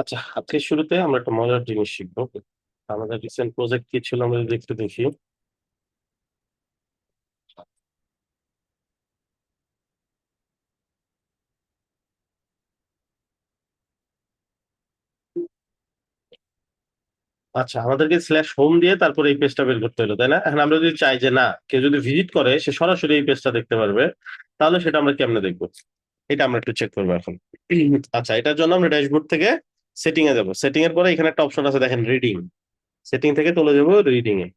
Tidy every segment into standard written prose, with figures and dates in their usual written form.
আচ্ছা, আজকে শুরুতে আমরা একটা মজার জিনিস শিখবো। আমাদের রিসেন্ট প্রজেক্ট কি ছিল আমরা যদি একটু দেখি। আচ্ছা, আমাদেরকে স্ল্যাশ হোম দিয়ে তারপরে এই পেজটা বের করতে হলো, তাই না? এখন আমরা যদি চাই যে না, কেউ যদি ভিজিট করে সে সরাসরি এই পেজটা দেখতে পারবে, তাহলে সেটা আমরা কেমনে দেখবো? এটা আমরা একটু চেক করবো এখন। আচ্ছা, এটার জন্য আমরা ড্যাশবোর্ড থেকে সেটিং এ যাবো। সেটিং এর পরে এখানে একটা অপশন আছে, দেখেন, রিডিং। সেটিং থেকে চলে যাবো রিডিং এ।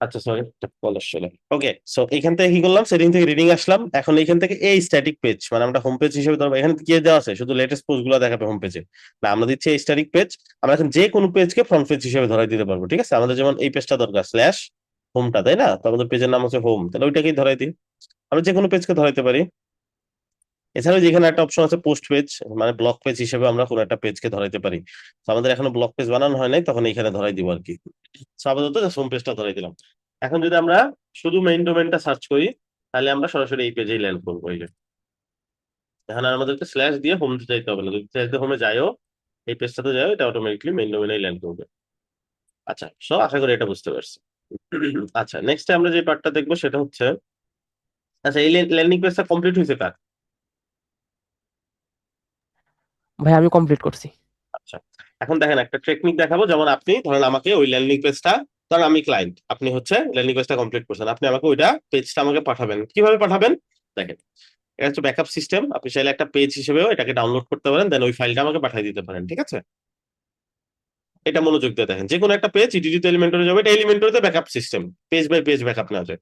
আচ্ছা, সরি, কল আসছিল। ওকে, সো এখান থেকে কি করলাম, সেটিং থেকে রিডিং আসলাম। এখন এখান থেকে এই স্ট্যাটিক পেজ, মানে আমরা হোম পেজ হিসেবে ধরবো। এখানে কি দেওয়া আছে? শুধু লেটেস্ট পোস্ট গুলো দেখাবে হোম পেজে। না, আমরা দিচ্ছি এই স্ট্যাটিক পেজ। আমরা এখন যে কোনো পেজকে ফ্রন্ট পেজ হিসেবে ধরাই দিতে পারবো। ঠিক আছে, আমাদের যেমন এই পেজটা দরকার, স্ল্যাশ হোমটা, তাই না? তো আমাদের পেজের নাম হচ্ছে হোম, তাহলে ওইটাকেই ধরাই দিই। আমরা যে কোনো পেজকে ধরাইতে পারি। এছাড়াও যেখানে একটা অপশন আছে পোস্ট পেজ, মানে ব্লক পেজ হিসেবে আমরা কোনো একটা পেজকে ধরাইতে পারি। তো আমাদের এখনো ব্লক পেজ বানানো হয় নাই, তখন এখানে ধরাই দিব আর কি। So, আপাতত হোম পেজটা ধরাই দিলাম। এখন যদি আমরা শুধু মেইন ডোমেনটা সার্চ করি, তাহলে আমরা সরাসরি এই পেজেই ল্যান্ড করবো। এই যে, এখানে আর আমাদেরকে স্ল্যাশ দিয়ে হোম যাইতে হবে না। যদি স্ল্যাশ দিয়ে হোমে যাইও, এই পেজটাতে যাও, এটা অটোমেটিকলি মেইন ডোমেনেই ল্যান্ড করবে। আচ্ছা, সো আশা করি এটা বুঝতে পারছি। আচ্ছা, নেক্সট আমরা যে পার্টটা দেখবো সেটা হচ্ছে, আচ্ছা, এই ল্যান্ডিং পেজটা কমপ্লিট হয়েছে কার? ভাই আমি কমপ্লিট করছি। আচ্ছা, এখন দেখেন, একটা টেকনিক দেখাবো। যেমন আপনি ধরেন আমাকে ওই ল্যান্ডিং পেজটা, ধরেন আমি ক্লায়েন্ট, আপনি হচ্ছে ল্যান্ডিং পেজটা কমপ্লিট করছেন, আপনি আমাকে ওইটা পেজটা আমাকে পাঠাবেন। কিভাবে পাঠাবেন? দেখেন, এটা হচ্ছে ব্যাকআপ সিস্টেম। আপনি চাইলে একটা পেজ হিসেবেও এটাকে ডাউনলোড করতে পারেন, দেন ওই ফাইলটা আমাকে পাঠিয়ে দিতে পারেন। ঠিক আছে, এটা মনোযোগ দিয়ে দেখেন, যে কোনো একটা পেজ ইডিডিতে এলিমেন্টরে যাবে, এটা এলিমেন্টরিতে backup system, page by page backup নেওয়া যায়।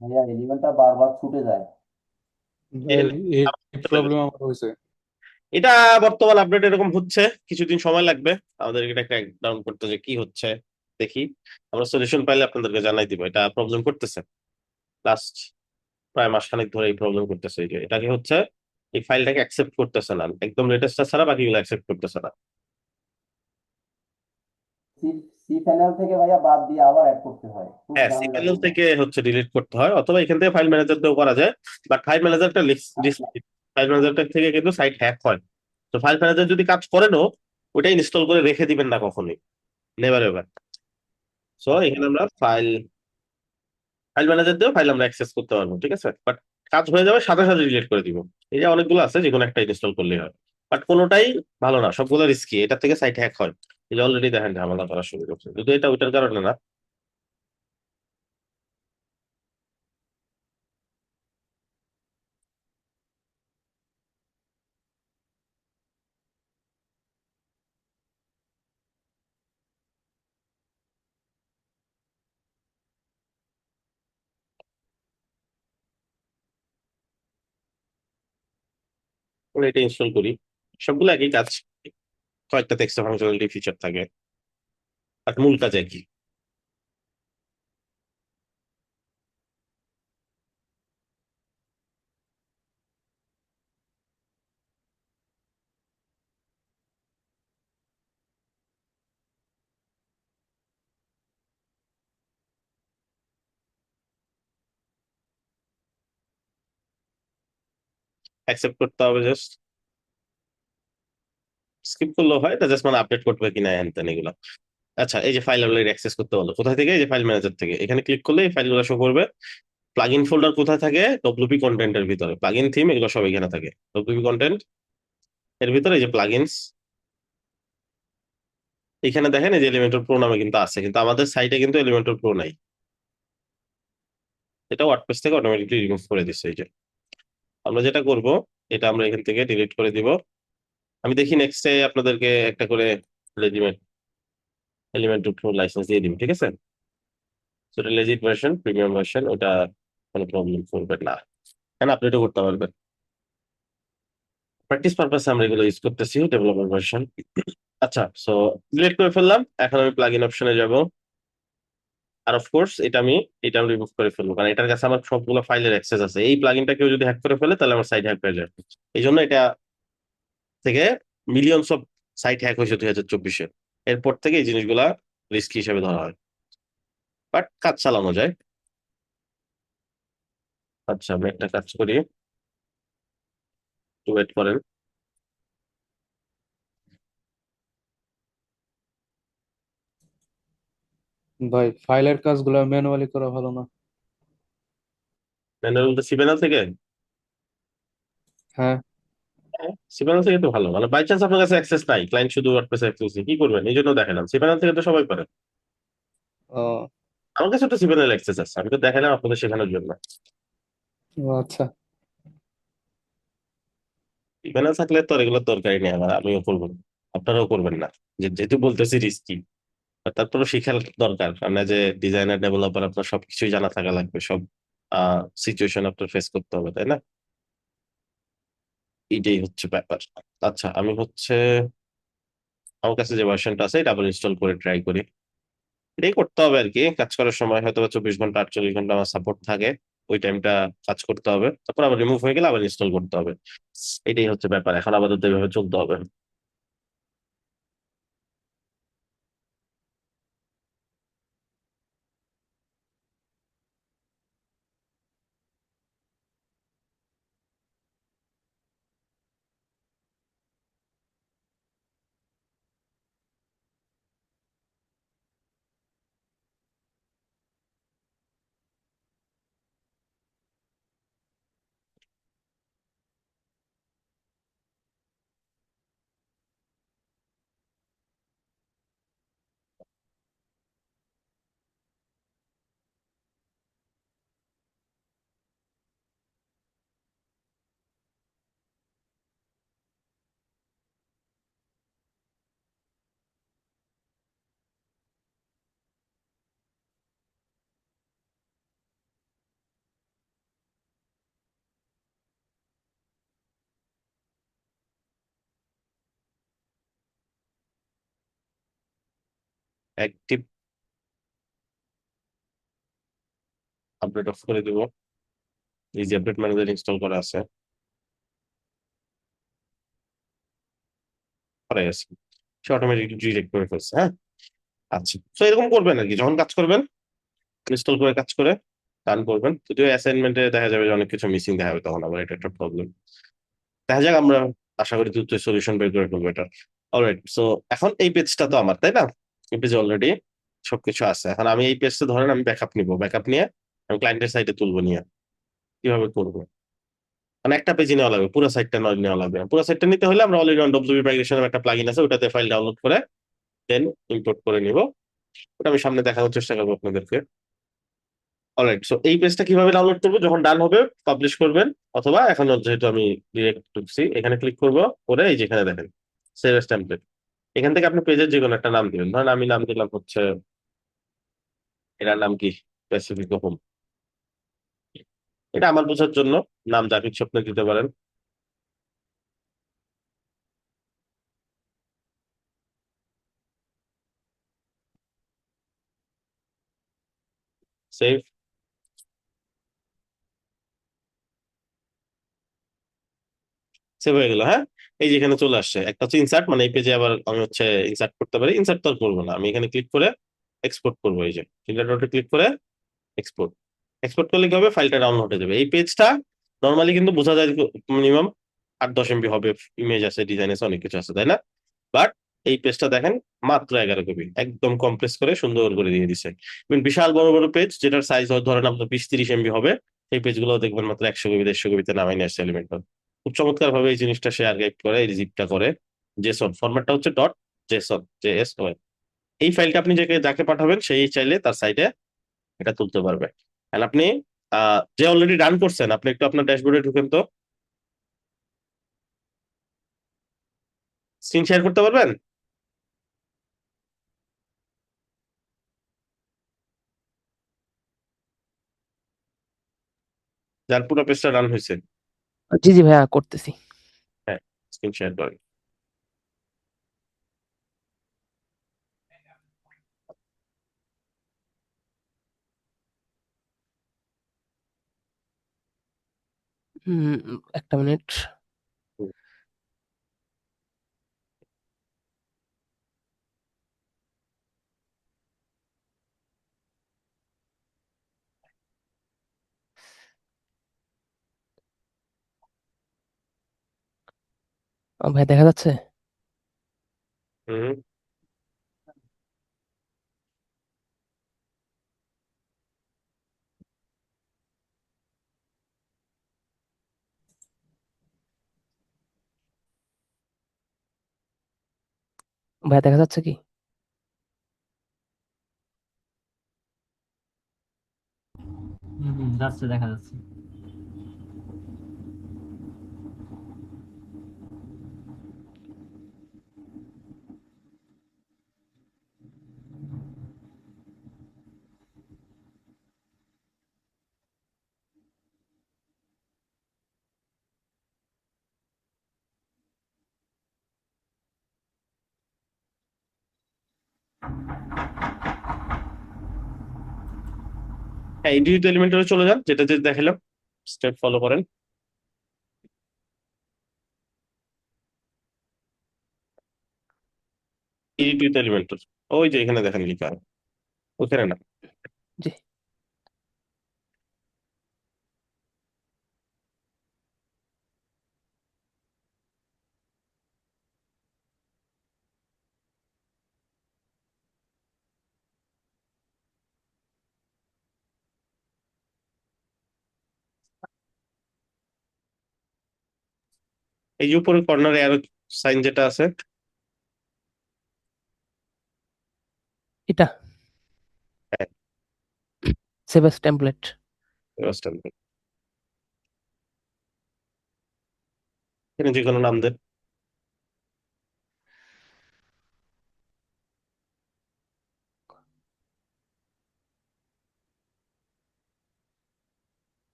ভাইয়া এলিমেন্টটা বারবার ছুটে যায়। এই ভাই এই চলে গেল। প্রবলেম আমার হয়েছে। এটা বর্তমান আপডেট এরকম হচ্ছে, কিছুদিন সময় লাগবে আমাদের এটা একটা ডাউন করতে, যে কি হচ্ছে দেখি। আমরা সলিউশন পাইলে আপনাদেরকে জানাই দিব। এটা প্রবলেম করতেছে লাস্ট প্রায় মাসখানেক ধরে, এই প্রবলেম করতেছে। এই যে এটাকে হচ্ছে, এই ফাইলটাকে অ্যাকসেপ্ট করতেছে না, একদম লেটেস্টটা ছাড়া বাকিগুলো অ্যাকসেপ্ট করতেছে না। সি সি প্যানেল থেকে ভাইয়া বাদ দিয়ে আবার অ্যাড করতে হয়, খুব হ্যাঁ, সি ঝামেলার প্যানেল জন্য। থেকে হচ্ছে ডিলিট করতে হয়, অথবা এখান থেকে ফাইল ম্যানেজার দিয়েও করা যায়। বাট ফাইল ম্যানেজারটা ফাইল ম্যানেজারটা থেকে কিন্তু সাইট হ্যাক হয়। তো ফাইল ম্যানেজার যদি কাজ করেনও, ওটা ইনস্টল করে রেখে দিবেন না কখনোই, নেভার এভার। সো এখানে আমরা ফাইল ফাইল ম্যানেজার দিয়েও ফাইল আমরা অ্যাক্সেস করতে পারবো। ঠিক আছে, বাট কাজ হয়ে যাবে, সাথে সাথে ডিলিট করে দিব। এই যে অনেকগুলো আছে, যে কোনো একটা ইনস্টল করলেই হয়। বাট কোনোটাই ভালো না, সবগুলো রিস্কি, এটা থেকে সাইট হ্যাক হয়। এই যে অলরেডি দেখেন ঝামেলা করা শুরু করছে, যদি এটা ওইটার কারণে না। আমরা এটা ইনস্টল করি, সবগুলো একই কাজ, কয়েকটা এক্সট্রা ফাংশনালিটি ফিচার থাকে, আর মূল কাজ একই। অ্যাকসেপ্ট করতে হবে, জাস্ট স্কিপ করলেও হয়, এটা জাস্ট মানে আপডেট করবে কিনা হ্যান ত্যান এগুলো। আচ্ছা, এই যে ফাইল অলরেডি অ্যাক্সেস করতে বলো, কোথায় থেকে? এই যে ফাইল ম্যানেজার থেকে, এখানে ক্লিক করলে এই ফাইলগুলো শো করবে। প্লাগইন ফোল্ডার কোথায় থাকে? ডব্লিউপি কন্টেন্টের ভিতরে। প্লাগইন থিম এগুলো সব এখানে থাকে। ডব্লিউপি কন্টেন্ট এর ভিতরে এই যে প্লাগইনস, এখানে দেখেন এই যে এলিমেন্টর প্রো নামে কিন্তু আছে, কিন্তু আমাদের সাইটে কিন্তু এলিমেন্টর প্রো নাই। এটা ওয়ার্ডপ্রেস থেকে অটোমেটিকলি রিমুভ করে দিচ্ছে। এই যে আমরা যেটা করব, এটা আমরা এখান থেকে ডিলিট করে দিব। আমি দেখি নেক্সটে আপনাদেরকে একটা করে লেজিমেট এলিমেন্টর প্রো লাইসেন্স দিয়ে দিব, ঠিক আছে? তো এটা লেজিট ভার্সন, প্রিমিয়াম ভার্সন, ওটা কোনো প্রবলেম করবে না, কেন আপডেটও করতে পারবেন। প্র্যাকটিস পারপাসে আমরা এগুলো ইউজ করতেছি, ডেভেলপার ভার্সন। আচ্ছা, সো ডিলিট করে ফেললাম। এখন আমি প্লাগইন অপশনে যাব। আর অফকোর্স এটা আমি রিমুভ করে ফেলবো, কারণ এটার কাছে আমার সবগুলো ফাইলের অ্যাক্সেস আছে। এই প্লাগইনটা কেউ যদি হ্যাক করে ফেলে তাহলে আমার সাইট হ্যাক হয়ে যায়। এই জন্য এটা থেকে মিলিয়নস অফ সাইট হ্যাক হয়েছে 2024-এ। এরপর থেকে এই জিনিসগুলা রিস্কি হিসেবে ধরা হয়, বাট কাজ চালানো যায়। আচ্ছা, আমি একটা কাজ করি, একটু ওয়েট করেন। ভাই ফাইলের কাজগুলো ম্যানুয়ালি করা ভালো না? ম্যানুয়াল বলতে সিপ্যানেল থেকে? হ্যাঁ। সিপ্যানেল থেকে তো ভালো, মানে বাই চান্স আপনার কাছে অ্যাক্সেস নাই, ক্লায়েন্ট শুধু ওয়ার্ডপ্রেসে অ্যাক্সেস কি করবেন? এই জন্য দেখালাম, সিপ্যানেল থেকে তো সবাই পারে। ও। আমার কাছে তো সিপ্যানেল অ্যাক্সেস আছে, আমি তো দেখালাম আপনাদের শেখানোর জন্য। ও আচ্ছা। সিপ্যানেল থাকলে তো এগুলোর দরকারই নেই আমার, আমিও করবো না, আপনারাও করবেন না। যেহেতু বলতেছি রিস্কি, তারপরে শিখার দরকার, কারণ যে ডিজাইনার ডেভেলপার আপনার সবকিছুই জানা থাকা লাগবে, সব সিচুয়েশন আপনার ফেস করতে হবে, তাই না? এইটাই হচ্ছে ব্যাপার। আচ্ছা, আমি হচ্ছে আমার কাছে যে ভার্সনটা আছে এটা আবার ইনস্টল করে ট্রাই করি। এটাই করতে হবে আর কি, কাজ করার সময় হয়তো 24 ঘন্টা 48 ঘন্টা আমার সাপোর্ট থাকে, ওই টাইমটা কাজ করতে হবে, তারপর আবার রিমুভ হয়ে গেলে আবার ইনস্টল করতে হবে। এটাই হচ্ছে ব্যাপার, এখন আপাতত এইভাবে চলতে হবে। অ্যাক্টিভ আপডেট অফ করে দিব। এই যে আপডেট ম্যানেজার ইনস্টল করা আছে, করাই আছে, সে অটোমেটিক ডিটেক্ট করে ফেলছে, হ্যাঁ। আচ্ছা, তো এরকম করবেন আর কি, যখন কাজ করবেন ইনস্টল করে কাজ করে রান করবেন। যদিও অ্যাসাইনমেন্টে দেখা যাবে যে অনেক কিছু মিসিং দেখা যাবে, তখন আবার এটা একটা প্রবলেম। দেখা যাক, আমরা আশা করি দ্রুত সলিউশন বের করে ফেলবো এটা। অলরাইট, সো এখন এই পেজটা তো আমার, তাই না? এই পেজে অলরেডি সবকিছু আছে। এখন আমি এই পেজটা ধরেন আমি ব্যাকআপ নিব, ব্যাকআপ নিয়ে আমি ক্লায়েন্টের সাইটে তুলবো, নিয়ে কিভাবে করবো? মানে একটা পেজে নেওয়া লাগবে, পুরো সাইটটা নয় নেওয়া লাগবে। পুরো সাইটটা নিতে হলে আমরা অলরেডি ডব্লিউপি মাইগ্রেশনের একটা প্লাগইন আছে, ওটাতে ফাইল ডাউনলোড করে দেন ইম্পোর্ট করে নিব। ওটা আমি সামনে দেখানোর চেষ্টা করবো আপনাদেরকে। অলরাইট, সো এই পেজটা কিভাবে ডাউনলোড করবো? যখন ডান হবে পাবলিশ করবেন, অথবা এখন যেহেতু আমি ডিরেক্ট ঢুকছি, এখানে ক্লিক করবো, করে এই যেখানে দেখেন সেভ এস টেমপ্লেট, এখান থেকে আপনি পেজের যে কোনো একটা নাম দিবেন। ধরেন আমি নাম দিলাম হচ্ছে, এটার নাম কি, স্পেসিফিক হোম। এটা আমার বোঝার জন্য নাম যা কিছু আপনি দিতে পারেন। সেভ, সেভ হয়ে গেল, হ্যাঁ। এই যে এখানে চলে আসছে একটা হচ্ছে ইনসার্ট, মানে এই পেজে আবার আমি হচ্ছে ইনসার্ট করতে পারি। ইনসার্ট তো আর করবো না, আমি এখানে ক্লিক করে এক্সপোর্ট করবো। এই যে তিনটা ডটে ক্লিক করে এক্সপোর্ট, এক্সপোর্ট করলে কি হবে? ফাইলটা ডাউনলোড হয়ে যাবে। এই পেজটা নর্মালি কিন্তু বোঝা যায় মিনিমাম 8-10 MB হবে, ইমেজ আছে, ডিজাইন আছে, অনেক কিছু আছে, তাই না? বাট এই পেজটা দেখেন মাত্র 11 KB, একদম কমপ্রেস করে সুন্দর করে দিয়ে দিছে। বিশাল বড় বড় পেজ যেটার সাইজ ধরেন আপনার 20-30 MB হবে, এই পেজগুলো দেখবেন মাত্র 100 KB 150 KB তে নামাই নিয়ে আসছে এলিমেন্টর। খুব চমৎকার ভাবে এই জিনিসটা সে আর্কাইভ করে, এই জিপটা করে। জেসন ফরম্যাটটা হচ্ছে ডট জেসন, JSON। এই ফাইলটা আপনি যাকে পাঠাবেন সেই চাইলে তার সাইটে এটা তুলতে পারবে। And আপনি যে অলরেডি রান করছেন, আপনি একটু আপনার ড্যাশবোর্ডে ঢুকেন তো, স্ক্রিন শেয়ার করতে পারবেন? যার পুরো পেজটা রান হয়েছে। জি জি ভাইয়া করতেছি। হ্যাঁ, স্ক্রিন শেয়ার করেন। একটা মিনিট। হুম। ভাই দেখা যাচ্ছে? হুম। ভাই দেখা যাচ্ছে কি? যাচ্ছে, দেখা যাচ্ছে। হ্যাঁ, এডিট এলিমেন্টরে চলে যান, যেটা যে দেখালাম, স্টেপ ফলো করেন। এডিট এলিমেন্টর ওই যে এখানে দেখেন লিখা, ওখানে না। জি। এই যে উপরে কর্নারে আরো সাইন যেটা আছে, এটা হ্যাঁ, সেভ এস টেমপ্লেট। ওয়েস্টার্ন, এখানে যে কোনো নাম দেন।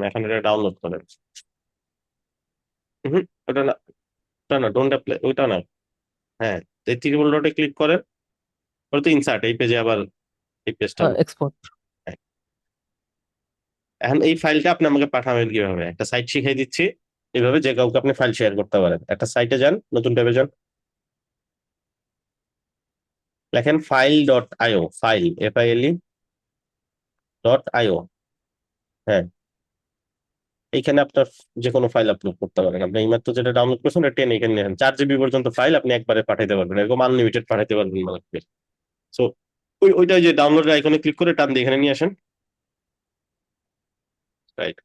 এখন এটা ডাউনলোড করেন। হুম, ওটা না, ওটা না, ডোন্ট অ্যাপ্লাই, ওইটা না। হ্যাঁ, এই ত্রিবল ডটে ক্লিক করেন, ওটা তো ইনসার্ট, এই পেজে আবার এই পেজটা। এক্সপোর্ট। এখন এই ফাইলটা আপনি আমাকে পাঠাবেন কিভাবে, একটা সাইট শিখিয়ে দিচ্ছি। এইভাবে যে কাউকে আপনি ফাইল শেয়ার করতে পারেন। একটা সাইটে যান, নতুন ট্যাবে যান, লেখেন file.io, ফাইল FILE.io। হ্যাঁ, এইখানে আপনার যে কোনো ফাইল আপলোড করতে পারেন। আপনি এইমাত্র যেটা ডাউনলোড করছেন এটা টেনে এখানে নেন, 4 GB পর্যন্ত ফাইল আপনি একবারে পাঠাইতে পারবেন, এরকম আনলিমিটেড পাঠাইতে পারবেন মানুষকে। সো ওইটা যে ডাউনলোড আইকনে ক্লিক করে টান দিয়ে এখানে নিয়ে আসেন। রাইট,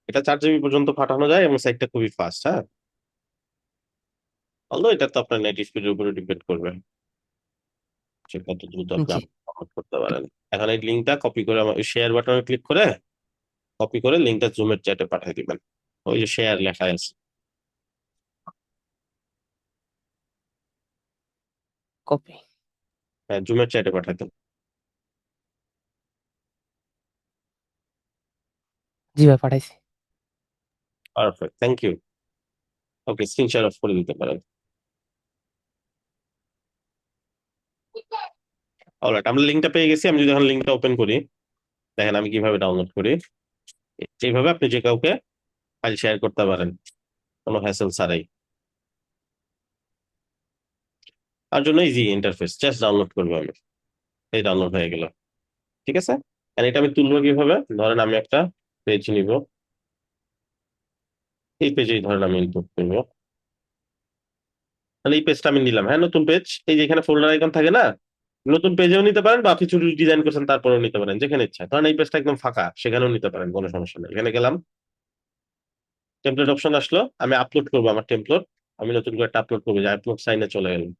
এটা 4 GB পর্যন্ত পাঠানো যায় এবং সাইটটা খুবই ফাস্ট। হ্যাঁ, অলদো এটা তো আপনার নেট স্পিডের উপরে ডিপেন্ড করবে যে কত দ্রুত আপনি জি। আপলোড করতে পারেন। এখন এই লিঙ্কটা কপি করে আমার শেয়ার বাটনে ক্লিক করে কপি করে লিঙ্কটা জুমের চ্যাটে পাঠিয়ে দিবেন, ওই যে শেয়ার লেখা আছে। কপি। হ্যাঁ, জুমের চ্যাটে পাঠিয়ে দেন। জি ভাই পাঠাইছি। Perfect, thank you. Okay, screen share off করে দিতে পারেন। অলরাইট, আমরা লিঙ্কটা পেয়ে গেছি। আমি যদি এখন লিঙ্কটা ওপেন করি, দেখেন আমি কিভাবে ডাউনলোড করি। এইভাবে আপনি যে কাউকে ফাইল শেয়ার করতে পারেন কোনো হ্যাসেল ছাড়াই। তার জন্য ইজি ইন্টারফেস, জাস্ট ডাউনলোড করবো আমি, এই ডাউনলোড হয়ে গেল। ঠিক আছে, আর এটা আমি তুলবো কিভাবে? ধরেন আমি একটা পেজ নিব, এই পেজেই ধরেন আমি ইনপুট করবো, তাহলে এই পেজটা আমি নিলাম, হ্যাঁ নতুন পেজ, এই যে এখানে ফোল্ডার আইকন থাকে না, নতুন পেজেও নিতে পারেন বা কিছু ডিজাইন করছেন তারপরেও নিতে পারেন, যেখানে ইচ্ছা। ধরেন এই পেজটা একদম ফাঁকা, সেখানেও নিতে পারেন, কোনো সমস্যা নেই। এখানে গেলাম, টেমপ্লেট অপশন আসলো, আমি আপলোড করবো আমার টেমপ্লেট, আমি নতুন করে একটা আপলোড করবো, যে আপলোড সাইনে চলে গেলাম।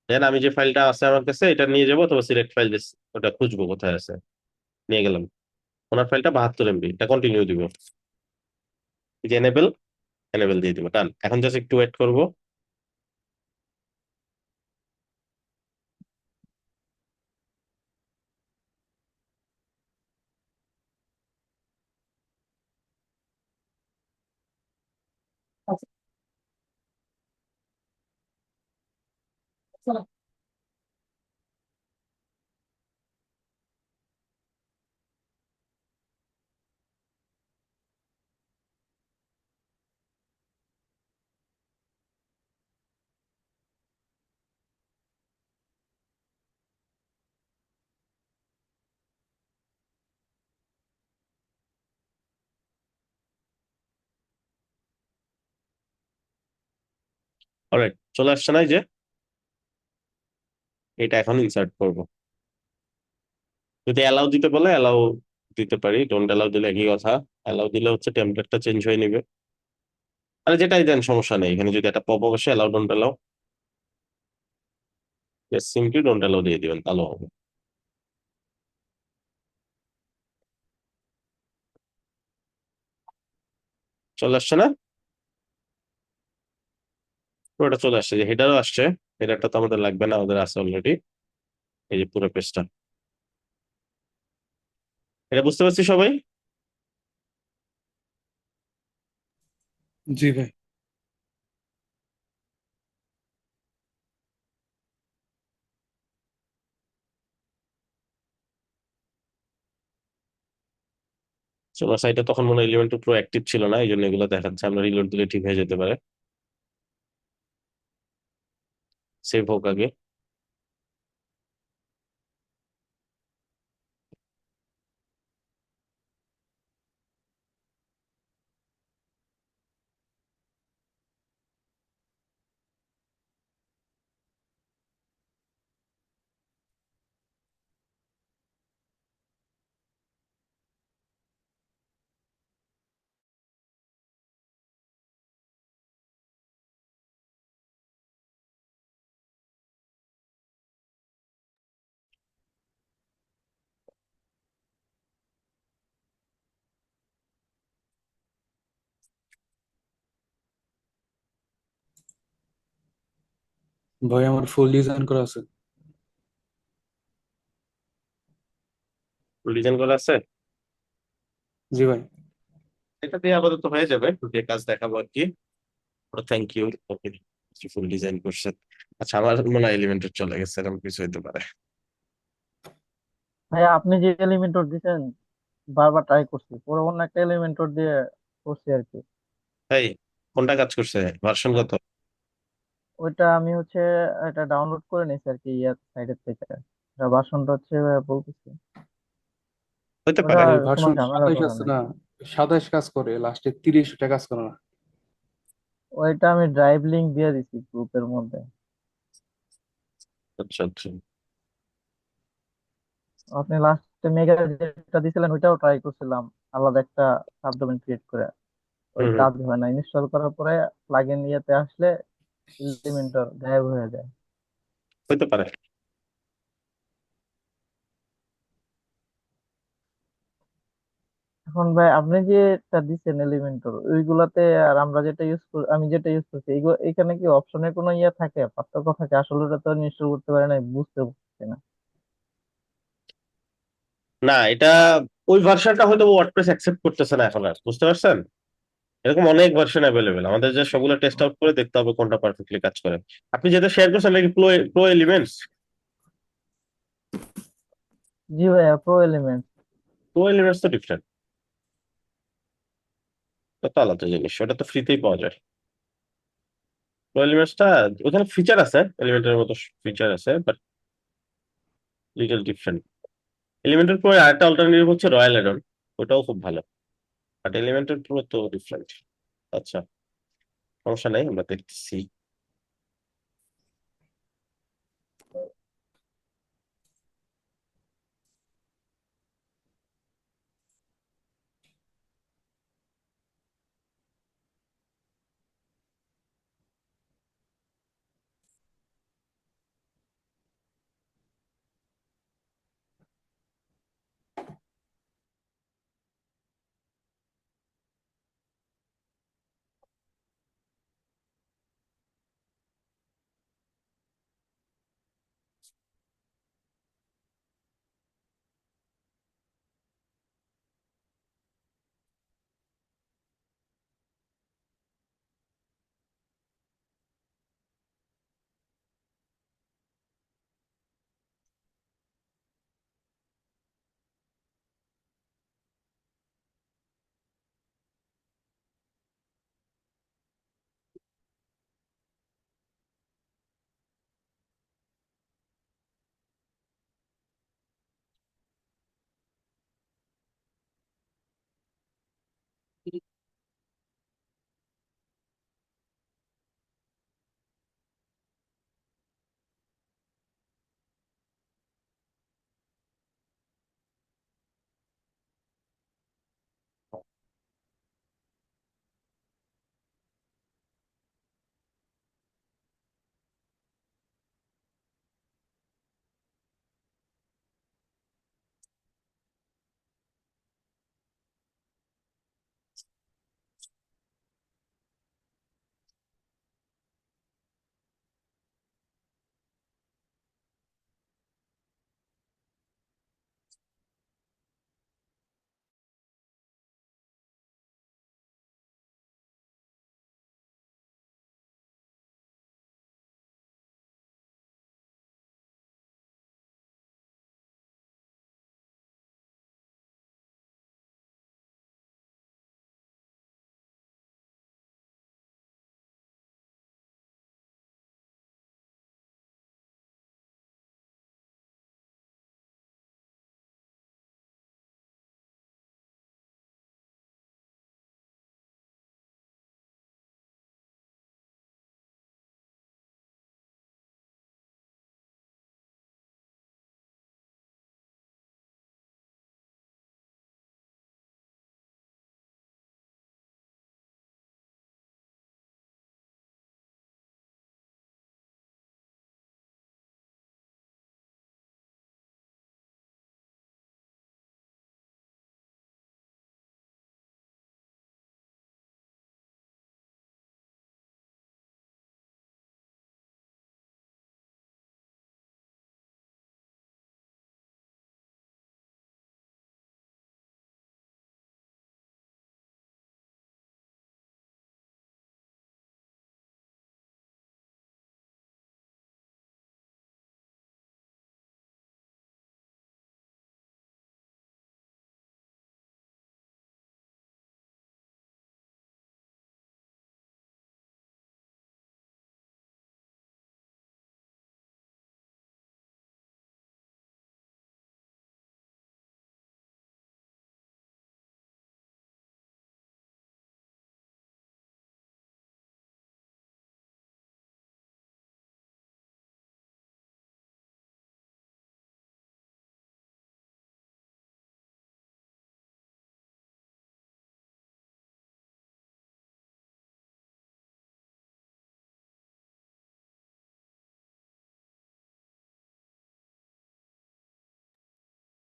দেন আমি যে ফাইলটা আছে আমার কাছে এটা নিয়ে যাবো, অথবা সিলেক্ট ফাইল, ওটা খুঁজবো কোথায় আছে, নিয়ে গেলাম। ওনার ফাইলটা 72 MB, এটা কন্টিনিউ দিব, এই যে এনেবল, এনেবল দিয়ে দিব, ডান। এখন জাস্ট একটু ওয়েট করবো। অলরাইট, চলে আসছে না? এই যে এটা এখন ইনসার্ট করবো, যদি অ্যালাউ দিতে বলে অ্যালাউ দিতে পারি, ডোন্ট অ্যালাউ দিলে একই কথা। অ্যালাউ দিলে হচ্ছে টেমপ্লেটটা চেঞ্জ হয়ে নিবে, মানে যেটাই দেন সমস্যা নেই। এখানে যদি একটা পপ আসে allow don't allow, simply don't allow দিয়ে দিবেন, তাহলে হবে। চলে আসছে না? পুরোটা চলে আসছে, যে হেডারও আসছে। হেডারটা তো আমাদের লাগবে না, আমাদের আছে অলরেডি। এই যে পুরো পেজটা, এটা বুঝতে পারছি সবাই? জি ভাই। তোমার সাইটে তখন মনে হয় এলিমেন্ট প্রো অ্যাক্টিভ ছিল না, এই জন্য এগুলো দেখাচ্ছে। আমরা রিলোড দিলে ঠিক হয়ে যেতে পারে। সেভ হোক আগে। ভাই আমার ফুল ডিজাইন করা আছে। ডিজাইন করা আছে, জি ভাই। এটা দিয়ে আপাতত হয়ে যাবে, যে কাজ দেখাবো আর কি। Thank you, okay, full design করছেন। আচ্ছা, আমার মনে হয় এলিমেন্টের চলে গেছে, এরকম কিছু হতে পারে। ভাইয়া আপনি যে এলিমেন্টর দিছেন বারবার ট্রাই করছি, পরে অন্য একটা এলিমেন্টর দিয়ে করছি আর কি। এই কোনটা কাজ করছে, ভার্সন কত? ওইটা আমি হচ্ছে এটা ডাউনলোড করে নিয়েছি আর কি, ইয়ার সাইডের থেকে। ভার্সনটা হচ্ছে বলতেছি, হতে ওটা পারে। ভাই কোনো ভার্সন ঝামেলার 27 কথা আছে নাই। না, 27 কাজ করে, লাস্টে 30টা কাজ করে না। ওইটা আমি ড্রাইভ লিংক দিয়ে দিছি গ্রুপের মধ্যে। আচ্ছা আচ্ছা। আপনি লাস্টে মেগা যেটা দিছিলেন ওইটাও ট্রাই করছিলাম, আলাদা একটা সাবডোমেন ক্রিয়েট করে। ওই হম হম, কাজ হয় না, ইনস্টল করার পরে প্লাগইন ইয়েতে আসলে এলিমেন্টর গায়েব হয়ে যায়। হতে পারে। এখন ভাই আপনি যে এটা দিচ্ছেন এলিমেন্টর ওইগুলাতে, আর আমরা যেটা ইউজ করি, আমি যেটা ইউজ করছি, এগুলো এখানে কি অপশনের কোনো ইয়ে থাকে, পার্থক্য থাকে? আসলে ওটা তো ইনস্টল করতে পারে না, বুঝতে পারছি না। না, এটা ওই ভার্সনটা হয়তো ওয়ার্ডপ্রেস অ্যাকসেপ্ট করতেছে না এখন আর, বুঝতে পারছেন? এরকম অনেক ভার্সন অ্যাভেলেবেল, আমাদের যে সবগুলো টেস্ট আউট করে দেখতে হবে কোনটা পারফেক্টলি কাজ করে। আপনি যেটা শেয়ার করছেন নাকি প্রো, প্রো এলিমেন্টস? জি ভাইয়া, প্রো এলিমেন্ট। প্রো এলিমেন্টস তো ডিফারেন্ট, ওটা তো আলাদা জিনিস, ওটা তো ফ্রিতেই পাওয়া যায়। প্রো এলিমেন্টসটা, ওখানে ফিচার আছে, এলিমেন্টের মতো ফিচার আছে, বাট লিটল ডিফারেন্ট। এলিমেন্টের প্রো আরেকটা অল্টারনেটিভ হচ্ছে রয়্যাল এডন, ওটাও খুব ভালো, বাট এলিমেন্টের প্রো তো ডিফারেন্ট। আচ্ছা, সমস্যা নাই, আমরা দেখতেছি।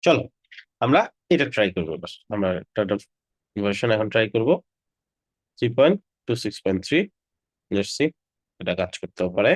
চলো আমরা এটা ট্রাই করবো এবার, আমরা টাটা ভার্সন এখন ট্রাই করবো 3.26.3। লেটস সি এটা কাজ করতেও পারে।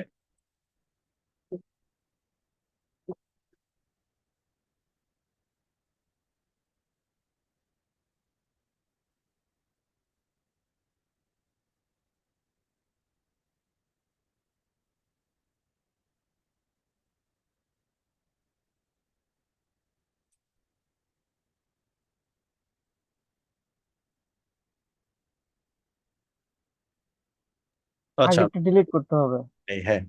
আচ্ছা, আগেরটা ডিলিট করতে হবে। এই হ্যাঁ,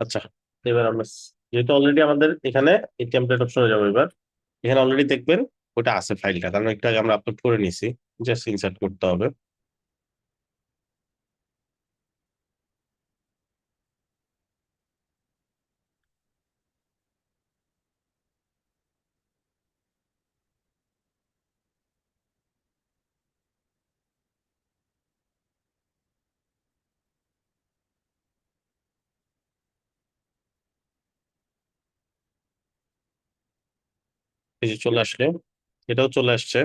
আচ্ছা, এবার আমরা যেহেতু অলরেডি আমাদের এখানে এই টেমপ্লেট অপশনে যাবো এবার। এখানে অলরেডি দেখবেন ওটা আছে ফাইলটা, কারণ একটু আগে আমরা আপলোড করে নিছি, জাস্ট ইনসার্ট করতে হবে। এই যে চলে আসলে, এটাও চলে আসছে।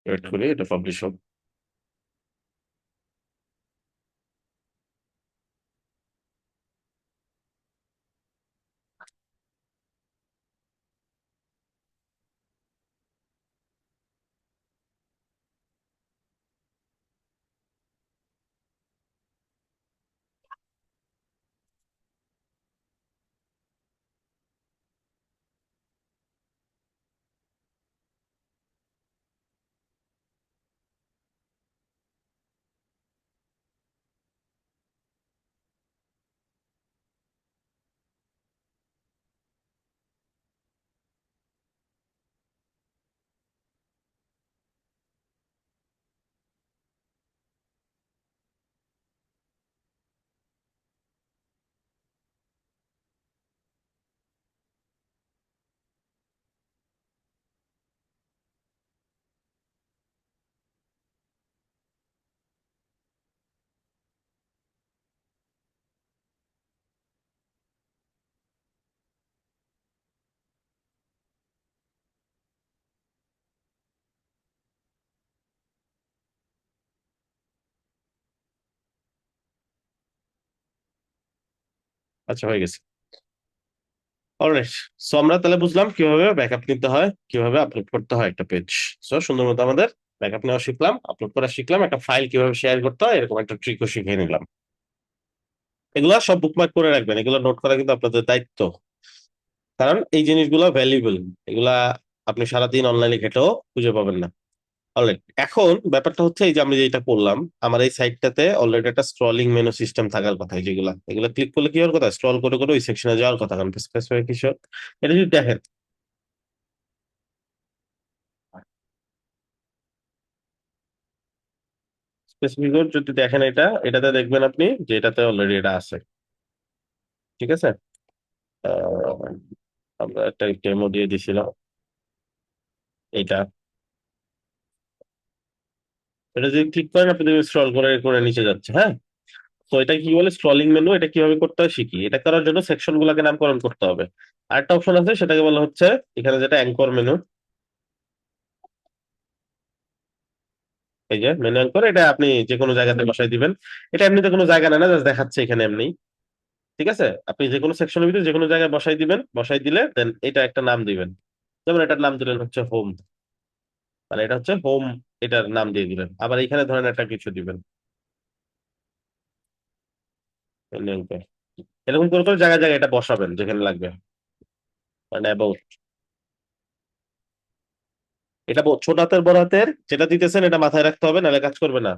ওয়েট করি এটা পাবলিশ হোক। আচ্ছা, হয়ে গেছে। অলরাইট, সো আমরা তাহলে বুঝলাম কিভাবে ব্যাকআপ নিতে হয়, কিভাবে আপলোড করতে হয় একটা পেজ। সো সুন্দর মতো আমাদের ব্যাকআপ নেওয়া শিখলাম, আপলোড করা শিখলাম, একটা ফাইল কিভাবে শেয়ার করতে হয় এরকম একটা ট্রিকও শিখে নিলাম। এগুলা সব বুকমার্ক করে রাখবেন, এগুলো নোট করা কিন্তু আপনাদের দায়িত্ব, কারণ এই জিনিসগুলো ভ্যালুয়েবল। এগুলা আপনি সারাদিন অনলাইনে ঘেটেও খুঁজে পাবেন না। অলরাইট, এখন ব্যাপারটা হচ্ছে এই যে আমি যেটা করলাম, আমার এই সাইটটাতে অলরেডি একটা স্ক্রলিং মেনু সিস্টেম থাকার কথা। যেগুলা এগুলা ক্লিক করলে কি হওয়ার কথা, স্ক্রল করে করে ওই সেকশনে যাওয়ার কথা, কারণ স্পেসিফিক কিছু এটা যদি দেখেন, স্পেসিফিক যদি দেখেন এটাতে দেখবেন আপনি যে এটাতে অলরেডি এটা আছে। ঠিক আছে, আহ, আমরা একটা ডেমো দিয়ে দিছিলাম এইটা। এটা যদি ক্লিক করেন আপনি স্ক্রল করে করে নিচে যাচ্ছে, হ্যাঁ। তো এটা কি বলে স্ক্রলিং মেনু, এটা কিভাবে করতে হয় শিখি। এটা করার জন্য সেকশন গুলাকে নামকরণ করতে হবে। আরেকটা অপশন আছে, সেটাকে বলা হচ্ছে এখানে যেটা অ্যাঙ্কর মেনু। এই যে মেনু অ্যাঙ্কর, এটা আপনি যে কোনো জায়গাতে বসাই দিবেন। এটা এমনিতে কোনো জায়গা না, জাস্ট দেখাচ্ছে এখানে এমনি। ঠিক আছে, আপনি যে কোনো সেকশনের ভিতরে যে কোনো জায়গায় বসাই দিবেন, বসাই দিলে দেন এটা একটা নাম দিবেন। যেমন এটার নাম দিলেন হচ্ছে হোম, মানে এটা হচ্ছে হোম, এটার নাম দিয়ে দিবেন। আবার এখানে ধরেন একটা কিছু দিবেন, menu anchor। এরকম করে করে জায়গায় জায়গায় এটা বসাবেন যেখানে লাগবে, মানে অ্যাবাউট। এটা ছোট হাতের বড় হাতের যেটা দিতেছেন এটা মাথায় রাখতে হবে, নাহলে কাজ করবে না।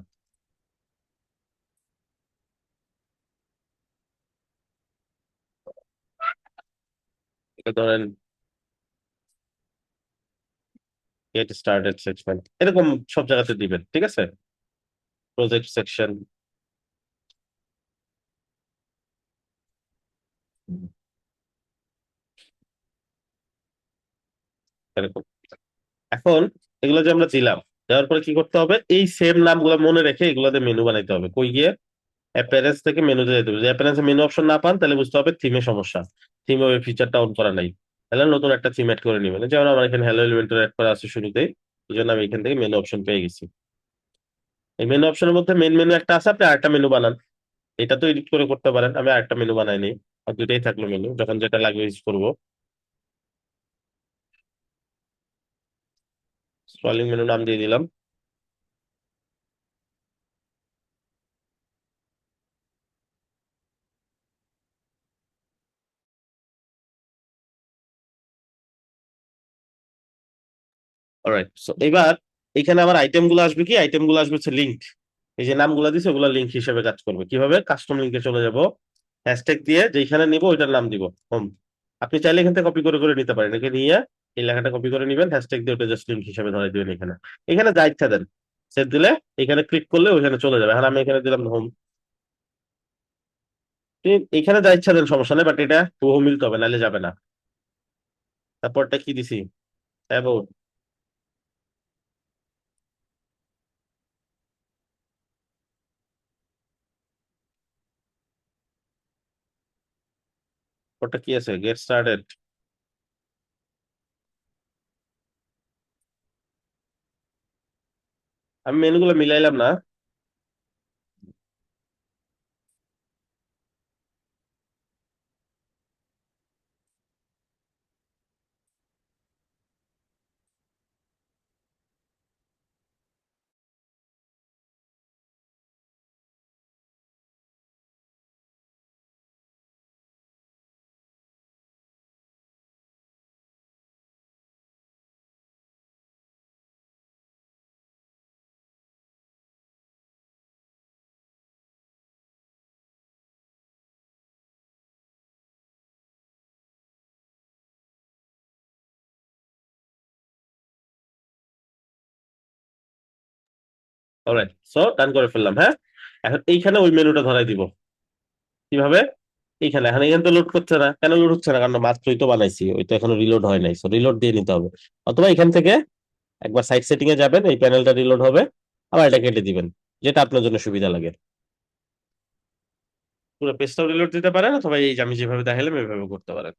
এটা ধরেন গেট স্টার্টেড সেকশন, এরকম সব জায়গাতে দিবেন। ঠিক আছে, প্রজেক্ট সেকশন, এরকম। এখন এগুলো যে আমরা দিলাম, দেওয়ার পরে কি করতে হবে, এই সেম নামগুলো মনে রেখে এগুলোতে মেনু বানাইতে হবে। কই গিয়ে অ্যাপিয়ারেন্স থেকে মেনুতে যেতে হবে। যদি অ্যাপিয়ারেন্সে মেনু অপশন না পান তাহলে বুঝতে হবে থিমে সমস্যা, থিমে ওই ফিচারটা অন করা নাই। তাহলে নতুন একটা থিম অ্যাড করে নেবেন। যেমন আমার এখানে হ্যালো এলিমেন্টর অ্যাড করা আছে শুরুতেই, এই জন্য আমি এখান থেকে মেনু অপশন পেয়ে গেছি। এই মেনু অপশনের মধ্যে মেন মেনু একটা আছে, আপনি আরেকটা মেনু বানান। এটা তো এডিট করে করতে পারেন, আমি আরেকটা মেনু বানাই নিই। আর দুইটাই থাকলো মেনু, যখন যেটা লাগবে ইউজ করবো। স্ক্রলিং মেনু নাম দিয়ে দিলাম। অলরাইট, সো এবার এখানে আমার আইটেম গুলো আসবে, কি আইটেম গুলো আসবে হচ্ছে লিঙ্ক। এই যে নামগুলো দিছে ওগুলো লিঙ্ক হিসেবে কাজ করবে। কিভাবে, কাস্টম লিঙ্কে চলে যাব, হ্যাশট্যাগ দিয়ে যেখানে নিব ওইটার নাম দিব হোম। আপনি চাইলে এখান থেকে কপি করে করে নিতে পারেন, এখানে নিয়ে এই লেখাটা কপি করে নিবেন, হ্যাশট্যাগ দিয়ে ওটা জাস্ট লিঙ্ক হিসেবে ধরে দিবেন। এখানে এখানে যা ইচ্ছা দেন, সেভ দিলে এখানে ক্লিক করলে ওইখানে চলে যাবে। এখন আমি এখানে দিলাম হোম, এখানে যা ইচ্ছা দেন সমস্যা নেই, বাট এটা হুবহু মিলতে হবে, নাহলে যাবে না। তারপরটা কি দিছি, অ্যাবাউট। ওটা কি আছে, গেট স্টার্টেড। আমি মেনুগুলো মিলাইলাম না। অলরাইট, সো ডান করে ফেললাম। হ্যাঁ, এখন এইখানে ওই মেনুটা ধরাই দিব। কিভাবে, এইখানে এখন এখানে তো লোড করছে না, কেন লোড হচ্ছে না, কারণ মাত্রই তো বানাইছি, ওই তো এখনো রিলোড হয় নাই, সো রিলোড দিয়ে নিতে হবে। অথবা এখান থেকে একবার সাইড সেটিং এ যাবেন, এই প্যানেলটা রিলোড হবে, আবার এটা কেটে দিবেন, যেটা আপনার জন্য সুবিধা লাগে। পুরো পেজটাও রিলোড দিতে পারেন, অথবা এই যে আমি যেভাবে দেখালাম এইভাবে করতে পারেন।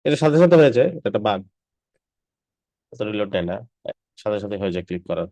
এটা সাথে সাথে হয়ে যায়, এটা একটা বাগ, রিলোড নেয় না, সাথে সাথে হয়ে যায় ক্লিক করার।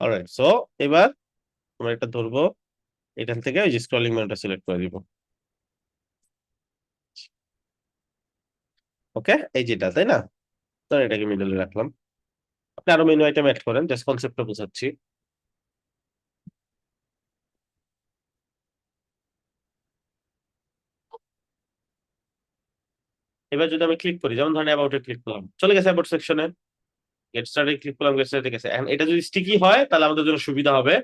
অলরাইট, সো এবার আমরা এটা ধরবো, এখান থেকে ওই যে স্ক্রলিং মেনুটা সিলেক্ট করে দিব। ওকে, এই যেটা, তাই না? তো এটাকে মিডলে রাখলাম। আপনি আরো মেনু আইটেম অ্যাড করেন, জাস্ট কনসেপ্টটা বোঝাচ্ছি। এবার যদি আমি ক্লিক করি, যেমন ধরেন অ্যাবাউটে ক্লিক করলাম, চলে গেছে অ্যাবাউট সেকশনে। গেট স্টার্টে ক্লিক করলাম, গেট স্টার্টে গেছে। এখন এটা যদি স্টিকি হয় তাহলে আমাদের জন্য সুবিধা হবে,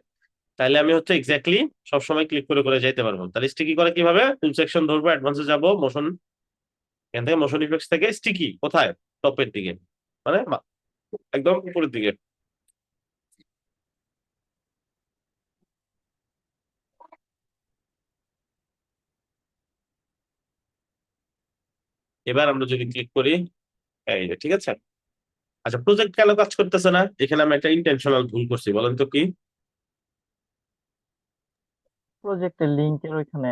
তাহলে আমি হচ্ছে এক্স্যাক্টলি সবসময় ক্লিক করে করে যাইতে পারবো। তাহলে স্টিকি করে কিভাবে, টুল সেকশন ধরবো, অ্যাডভান্সে যাবো, মোশন, এখান থেকে মোশন ইফেক্টস থেকে স্টিকি কোথায়, টপের দিকে, মানে একদম উপরের দিকে। এবার আমরা যদি ক্লিক করি, এই যে ঠিক আছে। আচ্ছা, প্রজেক্ট কেন কাজ করতেছে না, এখানে আমি একটা ইন্টেনশনাল ভুল করছি, বলেন তো কি? প্রজেক্টের লিঙ্কের ওইখানে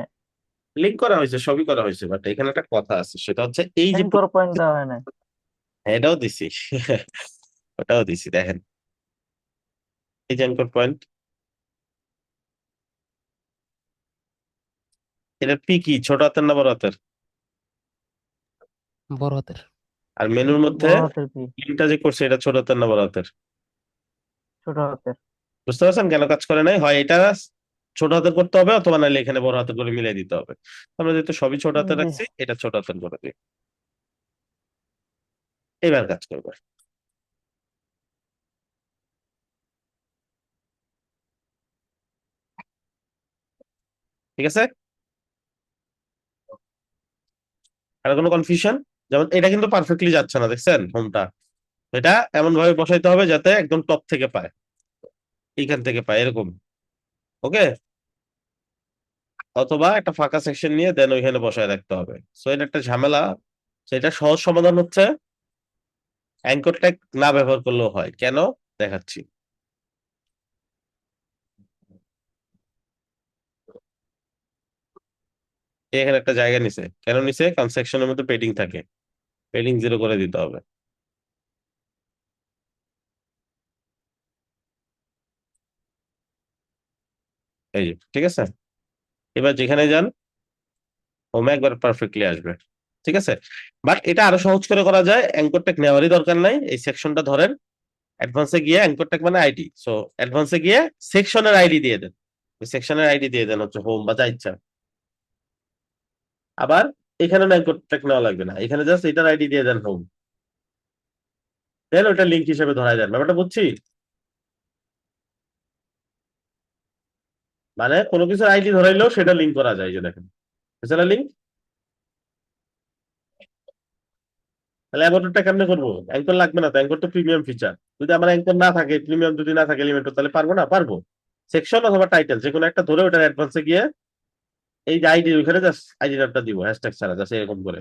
লিঙ্ক করা হয়েছে, সবই করা হয়েছে, বাট এখানে একটা কথা আছে, সেটা হচ্ছে এই যে অ্যাঙ্কর পয়েন্ট দেওয়া হয় না। এটাও দিছি ওটাও দিছি, দেখেন। এই যে অ্যাঙ্কর পয়েন্ট, এটা পি কি, ছোট হাতের না বড় হাতের? বড় হাতের। আর মেনুর মধ্যে বড় হাতের পি, লিঙ্কটা যে করছে এটা ছোট হাতের না বড় হাতের? ছোট হাতের। বুঝতে পারছেন কেন কাজ করে নাই? হয় এটা ছোট হাতের করতে হবে, অথবা নাহলে এখানে বড় হাতের করে মিলাই দিতে হবে। আমরা যেহেতু সবই ছোট হাতের জি, রাখছি, এটা ছোট হাতের করে দিই, এবার কাজ করবে। ঠিক আছে? আর কোনো কনফিউশন? যেমন এটা কিন্তু পারফেক্টলি যাচ্ছে না, দেখছেন হোমটা? এটা এমন ভাবে বসাইতে হবে যাতে একদম টপ থেকে পায়, এইখান থেকে পায় এরকম। ওকে, অথবা একটা ফাঁকা সেকশন নিয়ে দেন ওইখানে বসায় রাখতে হবে। সো এটা একটা ঝামেলা। সেটা সহজ সমাধান হচ্ছে অ্যাঙ্কর ট্যাগ না ব্যবহার করলেও হয়। কেন দেখাচ্ছি। এখানে একটা জায়গা নিছে, কেন নিছে? কারণ সেকশনের মধ্যে পেডিং থাকে, পেডিং 0 করে দিতে হবে। এই যে ঠিক আছে, এবার যেখানে যান হোমে একবার পারফেক্টলি আসবে। ঠিক আছে, বাট এটা আরো সহজ করে করা যায়। অ্যাঙ্কর ট্যাগ নেওয়ারই দরকার নাই। এই সেকশনটা ধরেন, অ্যাডভান্সে গিয়ে অ্যাঙ্কর ট্যাগ মানে আইডি, সো অ্যাডভান্সে গিয়ে সেকশনের আইডি দিয়ে দেন। ওই সেকশনের আইডি দিয়ে দেন হচ্ছে হোম বা যা ইচ্ছা। আবার এখানে অ্যাঙ্কর ট্যাগ নেওয়া লাগবে না, এখানে জাস্ট এটার আইডি দিয়ে দেন হোম, দেন ওটা লিঙ্ক হিসেবে ধরায় দেন। ব্যাপারটা বুঝছি? মানে কোনো কিছুর আইডি ধরাইলেও সেটা লিঙ্ক করা যায়, যে দেখেন এছাড়া লিঙ্ক। তাহলে অ্যাবাউটটা কেমনে করবো? অ্যাঙ্কর লাগবে না তো, অ্যাঙ্কর তো প্রিমিয়াম ফিচার। যদি আমার অ্যাঙ্কর না থাকে, প্রিমিয়াম যদি না থাকে এলিমেন্টর, তাহলে পারবো না? পারবো। সেকশন অথবা টাইটেল যে কোনো একটা ধরে ওটার অ্যাডভান্সে গিয়ে এই যে আইডি, ওইখানে জাস্ট আইডি নামটা দিব হ্যাশট্যাগ ছাড়া, জাস্ট এরকম করে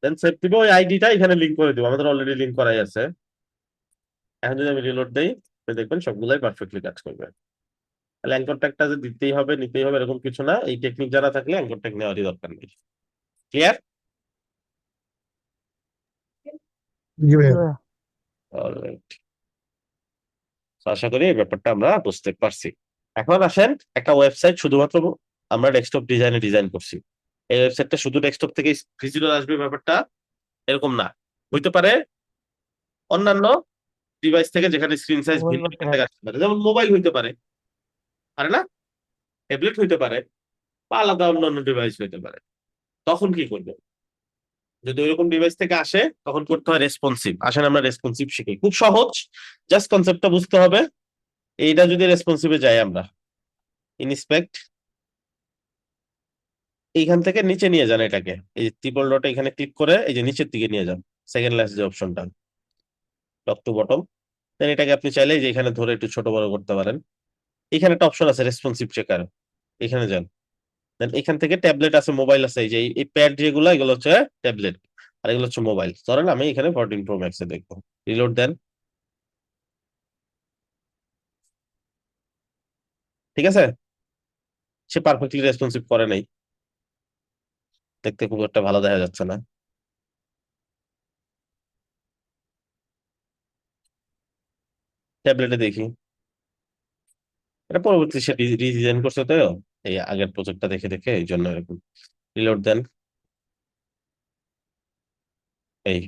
দেন সেভ দিব। ওই আইডিটা এখানে লিঙ্ক করে দিব, আমাদের অলরেডি লিঙ্ক করাই আছে। এখন যদি আমি রিলোড দেই, দেখবেন সবগুলাই পারফেক্টলি কাজ করবে। তাহলে অ্যাঙ্কর ট্যাগটা যে দিতেই হবে নিতেই হবে এরকম কিছু না। এই টেকনিক জানা থাকলে অ্যাঙ্কর ট্যাগ নেওয়ারই দরকার নেই। ক্লিয়ার? জি ভাইয়া। ভাইয়া। অলরাইট, আশা করি এই ব্যাপারটা আমরা বুঝতে পারছি। এখন আসেন, একটা ওয়েবসাইট শুধুমাত্র আমরা ডেস্কটপ ডিজাইনে ডিজাইন করছি। এই ওয়েবসাইটটা শুধু ডেস্কটপ থেকে ভিজিবল আসবে, ব্যাপারটা এরকম না। হইতে পারে অন্যান্য ডিভাইস থেকে, যেখানে স্ক্রিন সাইজ মোবাইল ভিন্ন বা থেকে ট্যাব। আসতে পারে, যেমন মোবাইল হইতে পারে, আরে না, ট্যাবলেট হইতে পারে, বা আলাদা অন্যান্য ডিভাইস হইতে পারে। তখন কি করবে? যদি ওইরকম ডিভাইস থেকে আসে, তখন করতে হয় রেসপন্সিভ। আসেন আমরা রেসপন্সিভ শিখি, খুব সহজ। জাস্ট কনসেপ্টটা বুঝতে হবে। এইটা যদি রেসপন্সিভে যাই আমরা, ইনস্পেক্ট, এইখান থেকে নিচে নিয়ে যান এটাকে, এই যে ট্রিপল ডট এখানে ক্লিক করে এই যে নিচের দিকে নিয়ে যান, সেকেন্ড লাস্ট যে অপশনটা, টপ টু বটম। দেন এটাকে আপনি চাইলে এই যে এখানে ধরে একটু ছোট বড় করতে পারেন। এখানে একটা অপশন আছে রেসপন্সিভ চেকার, এখানে যান। দেন এখান থেকে ট্যাবলেট আছে, মোবাইল আছে, এই যে এই প্যাড যেগুলো, এগুলো হচ্ছে ট্যাবলেট, আর এগুলো হচ্ছে মোবাইল। ধরেন আমি এখানে 14 প্রো ম্যাক্সে দেখবো, রিলোড দেন। ঠিক আছে, সে পারফেক্টলি রেসপন্সিভ করে নাই, দেখতে খুব একটা ভালো দেখা যাচ্ছে না। ট্যাবলেটে দেখি, এটা পরবর্তী সে রিডিজাইন করছে তো, এই আগের প্রজেক্টটা দেখে দেখে এই জন্য এরকম। রিলোড দেন। এই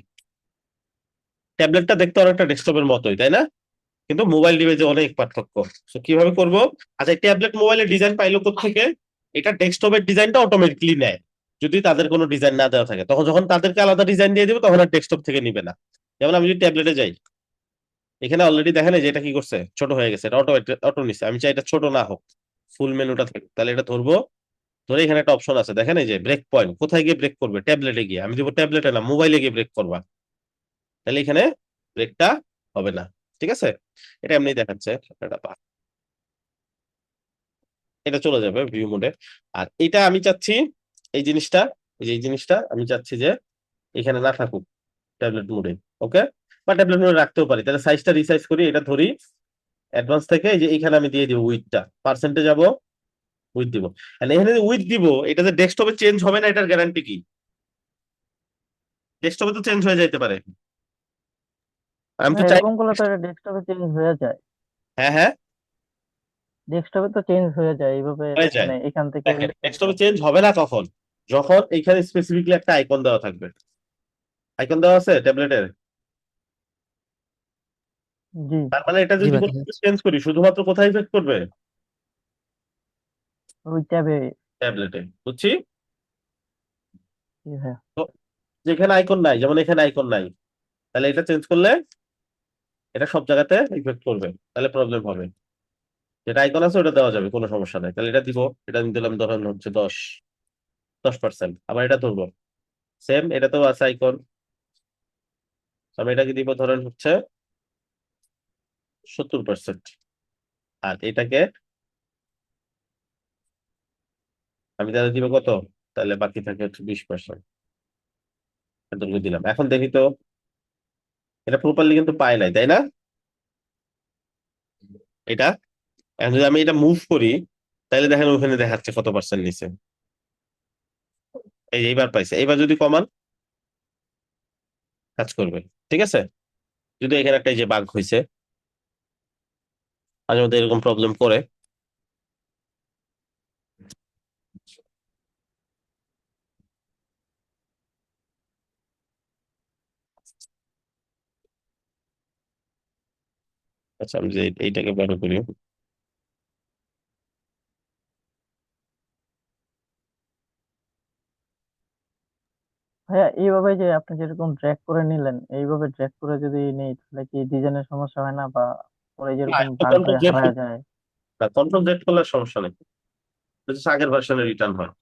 ট্যাবলেটটা দেখতে অনেকটা ডেস্কটপের মতোই, তাই না? কিন্তু মোবাইল ডিভাইসে অনেক পার্থক্য। তো কিভাবে করব? আচ্ছা, ট্যাবলেট মোবাইলের ডিজাইন পাইলো থেকে? এটা ডেস্কটপের ডিজাইনটা অটোমেটিকলি নেয়, যদি তাদের কোনো ডিজাইন না দেওয়া থাকে। তখন যখন তাদেরকে আলাদা ডিজাইন দিয়ে দিবে, তখন আর ডেস্কটপ থেকে নিবে না। যেমন আমি যদি ট্যাবলেটে যাই, এখানে অলরেডি দেখেন এই যে এটা কি করছে, ছোট হয়ে গেছে। এটা অটো অটো নিচ্ছে। আমি চাই এটা ছোট না হোক, ফুল মেনুটা থাকে। তাহলে এটা ধরবো, ধরে এখানে একটা অপশন আছে, দেখেন এই যে ব্রেক পয়েন্ট, কোথায় গিয়ে ব্রেক করবে? ট্যাবলেটে গিয়ে। আমি দিব ট্যাবলেটে না, মোবাইলে গিয়ে ব্রেক করবা। তাহলে এখানে ব্রেকটা হবে না। ঠিক আছে, এটা এমনি দেখাচ্ছে। এটা এটা চলে যাবে ভিউ মোডে। আর এটা আমি চাচ্ছি, এই জিনিসটা, এই যে এই জিনিসটা আমি চাচ্ছি যে এখানে না থাকুক, ট্যাবলেট মোডে। ওকে, বা ট্যাবলেট মোডে রাখতেও পারি। তাহলে সাইজটা রিসাইজ করি, এটা ধরি অ্যাডভান্স থেকে, এই যে এখানে আমি দিয়ে দিব উইথটা, পার্সেন্টে যাব, উইথ দিব। আর এখানে যে উইথ দিব, এটা যে ডেস্কটপে চেঞ্জ হবে না, এটার গ্যারান্টি কি? ডেস্কটপে তো চেঞ্জ হয়ে যাইতে পারে। আমি তো চাই এরকম করলে তো এটা ডেস্কটপে চেঞ্জ হয়ে যায়। হ্যাঁ হ্যাঁ, ডেস্কটপে তো চেঞ্জ হয়ে যায় এইভাবে, হয়ে যায়। মানে এখান থেকে দেখেন ডেস্কটপে চেঞ্জ হবে না কখন, যখন এইখানে স্পেসিফিকলি একটা আইকন দেওয়া থাকবে। আইকন দেওয়া আছে ট্যাবলেটের, জি তার মানে এটা জি যদি ভাই কোনো দেখা যাচ্ছে। চেঞ্জ করি শুধুমাত্র কোথায় ইফেক্ট করবে? ওই ট্যাবে। ট্যাবলেটে, বুঝছি। জি ভাইয়া। তো যেখানে আইকন নাই, যেমন এখানে আইকন নাই, তাহলে এটা চেঞ্জ করলে এটা সব জায়গাতে ইফেক্ট করবে, তাহলে প্রবলেম হবে। যেটা আইকন আছে ওটা দেওয়া যাবে, কোনো সমস্যা নাই। তাহলে এটা দিব, এটা দিলাম ধরেন হচ্ছে 10%। আবার এটা ধরবো, সেম এটাতেও আছে আইকন, আমি এটাকে দিব ধরেন হচ্ছে 70%। আর এটাকে আমি তাহলে দিব কত? তাহলে বাকি থাকে হচ্ছে 20%। এতটুকু দিলাম। এখন দেখি তো, এটা প্রপারলি কিন্তু পায় নাই, তাই না? এটা এখন যদি আমি এটা মুভ করি, তাহলে দেখেন ওখানে দেখাচ্ছে কত পার্সেন্ট নিচে। এই যে এইবার পাইছে। এইবার যদি কমান, কাজ করবে। ঠিক আছে, যদি এখানে একটা এই যে বাগ হয়েছে, মাঝে মধ্যে এরকম প্রবলেম করে। আচ্ছা, আমি যে এইটাকে ব্যবহার করি। ভাইয়া এইভাবে যে আপনি যেরকম ড্র্যাগ করে নিলেন, এইভাবে ড্র্যাগ করে যদি নেই তাহলে কি ডিজাইনের সমস্যা হয় না, বা পরে যেরকম বাগ কন্ট্রোল হয়ে জেড, হারায় যায়? না কন্ট্রোল জেড করলে সমস্যা নেই, এটা হচ্ছে আগের ভার্সনে রিটার্ন হয়,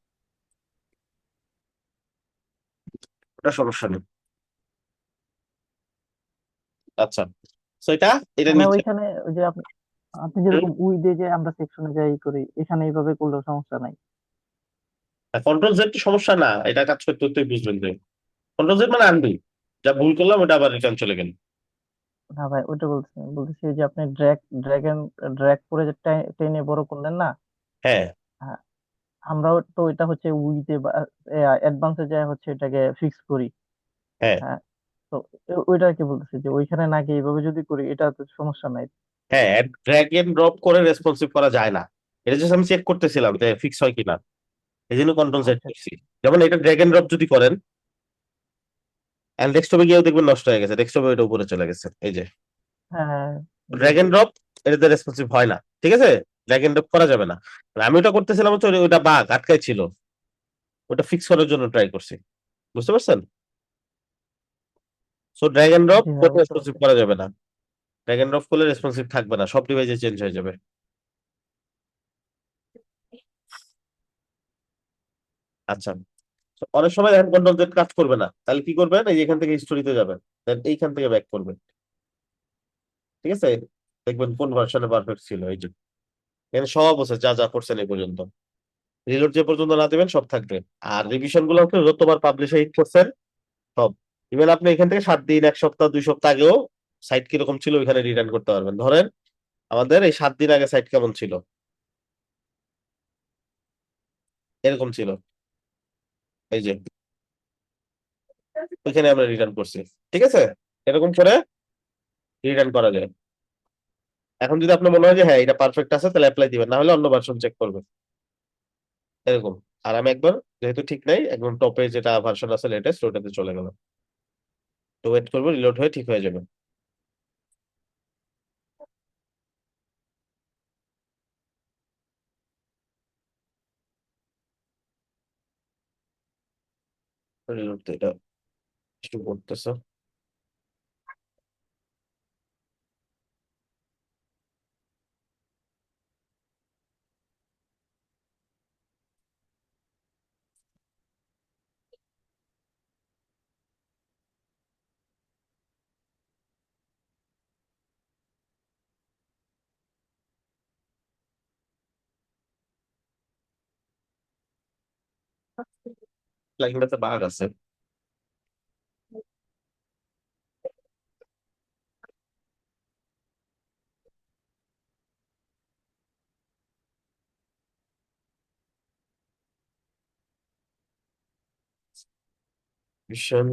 ওটা সমস্যা নেই। আচ্ছা, তো এটা মানে নিচে ওইখানে ওই যে আপনি আপনি যেরকম উইডে যে আমরা সেকশনে যাই করি, এখানে এইভাবে করলেও সমস্যা নাই? কন্ট্রোল জেড সমস্যা না, এটা কাজ করতে তুই বুঝবেন যে কন্ট্রোল জেড মানে আনডু, যা ভুল করলাম ওটা আবার রিটার্ন চলে গেল। না ভাই, ওইটা বলতেছি যে আপনি ড্র্যাগ করে যে টেনে বড় করলেন না। হ্যাঁ হ্যাঁ, আমরাও তো এটা হচ্ছে উইতে বা অ্যাডভান্সে যায় হচ্ছে এটাকে ফিক্স করি। হ্যাঁ হ্যাঁ, তো ওইটা কি বলতেছি যে ওইখানে নাকি এইভাবে যদি করি এটা তো সমস্যা নাই? হ্যাঁ, ড্র্যাগ এন্ড ড্রপ করে রেসপন্সিভ করা যায় না, এটা জাস্ট আমি চেক করতেছিলাম যে ফিক্স হয় কিনা, এই জন্য কন্ট্রোল জেড আচ্ছা আচ্ছা। করছি। যেমন এটা ড্র্যাগ এন্ড ড্রপ যদি করেন, এন্ড ডেস্কটপে গিয়েও দেখবেন নষ্ট হয়ে গেছে, ডেস্কটপে এটা উপরে চলে গেছে। এই যে হ্যাঁ হ্যাঁ, ড্র্যাগ এন্ড ড্রপ, এটাতে রেসপন্সিভ হয় না, ঠিক আছে। ড্র্যাগ এন্ড ড্রপ করা যাবে না। আর আমি ওটা করতেছিলাম হচ্ছে ওটা বাগ আটকাই ছিল, ওটা ফিক্স করার জন্য ট্রাই করছি, বুঝতে পারছেন? সো ড্র্যাগ এন্ড ড্রপ জি ভাই করে বুঝতে রেসপন্সিভ পারছি। করা যাবে না। ড্র্যাগ এন্ড ড্রপ করলে রেসপন্সিভ থাকবে না, সব ডিভাইসে চেঞ্জ হয়ে যাবে। আচ্ছা, তো অনেক সময় দেখেন কন্ট্রোল জেড কাজ করবে না, তাহলে কি করবেন? এই যে এখান থেকে হিস্টোরিতে যাবেন, দেন এইখান থেকে ব্যাক করবেন। ঠিক আছে, দেখবেন কোন ভার্সনে পারফেক্ট ছিল। এই যে এখানে সব আছে, যা যা করছেন এই পর্যন্ত, রিলোড যে পর্যন্ত না দেবেন সব থাকবে। আর রিভিশন গুলো হচ্ছে যতবার পাবলিশে হিট করছেন সব, ইভেন আপনি এখান থেকে 7 দিন, 1 সপ্তাহ, 2 সপ্তাহ আগেও সাইট কিরকম ছিল ওইখানে রিটার্ন করতে পারবেন। ধরেন আমাদের এই 7 দিন আগে সাইট কেমন ছিল, এরকম ছিল, এই যে ওইখানে আমরা রিটার্ন করছি। ঠিক আছে, এরকম করে রিটার্ন করা যায়। এখন যদি আপনার মনে হয় যে হ্যাঁ এটা পারফেক্ট আছে, তাহলে অ্যাপ্লাই দিবেন, না হলে অন্য ভার্সন চেক করবেন, এরকম। আর আমি একবার, যেহেতু ঠিক নাই, একদম টপে যেটা ভার্সন আছে লেটেস্ট ওটাতে চলে গেলাম, তো ওয়েট করবো রিলোড হয়ে ঠিক হয়ে যাবে। রিলোড তো এটা একটু করতেছে। প্লাগইনটাতে বাগ আছে। ভীষণ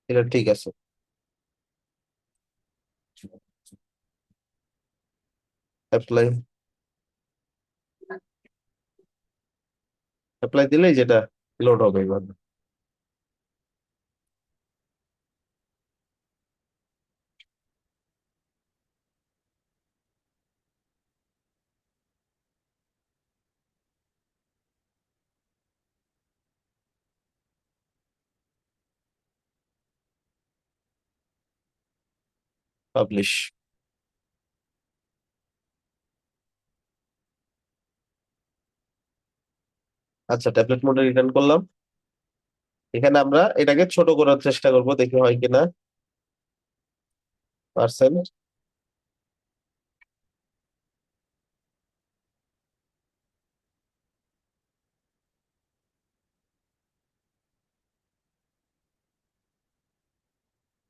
এটা ঠিক আছে। অ্যাপ্লাই অ্যাপ্লাই দিলেই যেটা লোড হবে এবার। পাবলিশ। আচ্ছা, ট্যাবলেট মোডে রিটার্ন করলাম। এখানে আমরা এটাকে ছোট করার চেষ্টা করব, দেখি হয় কিনা। পার্সেন্ট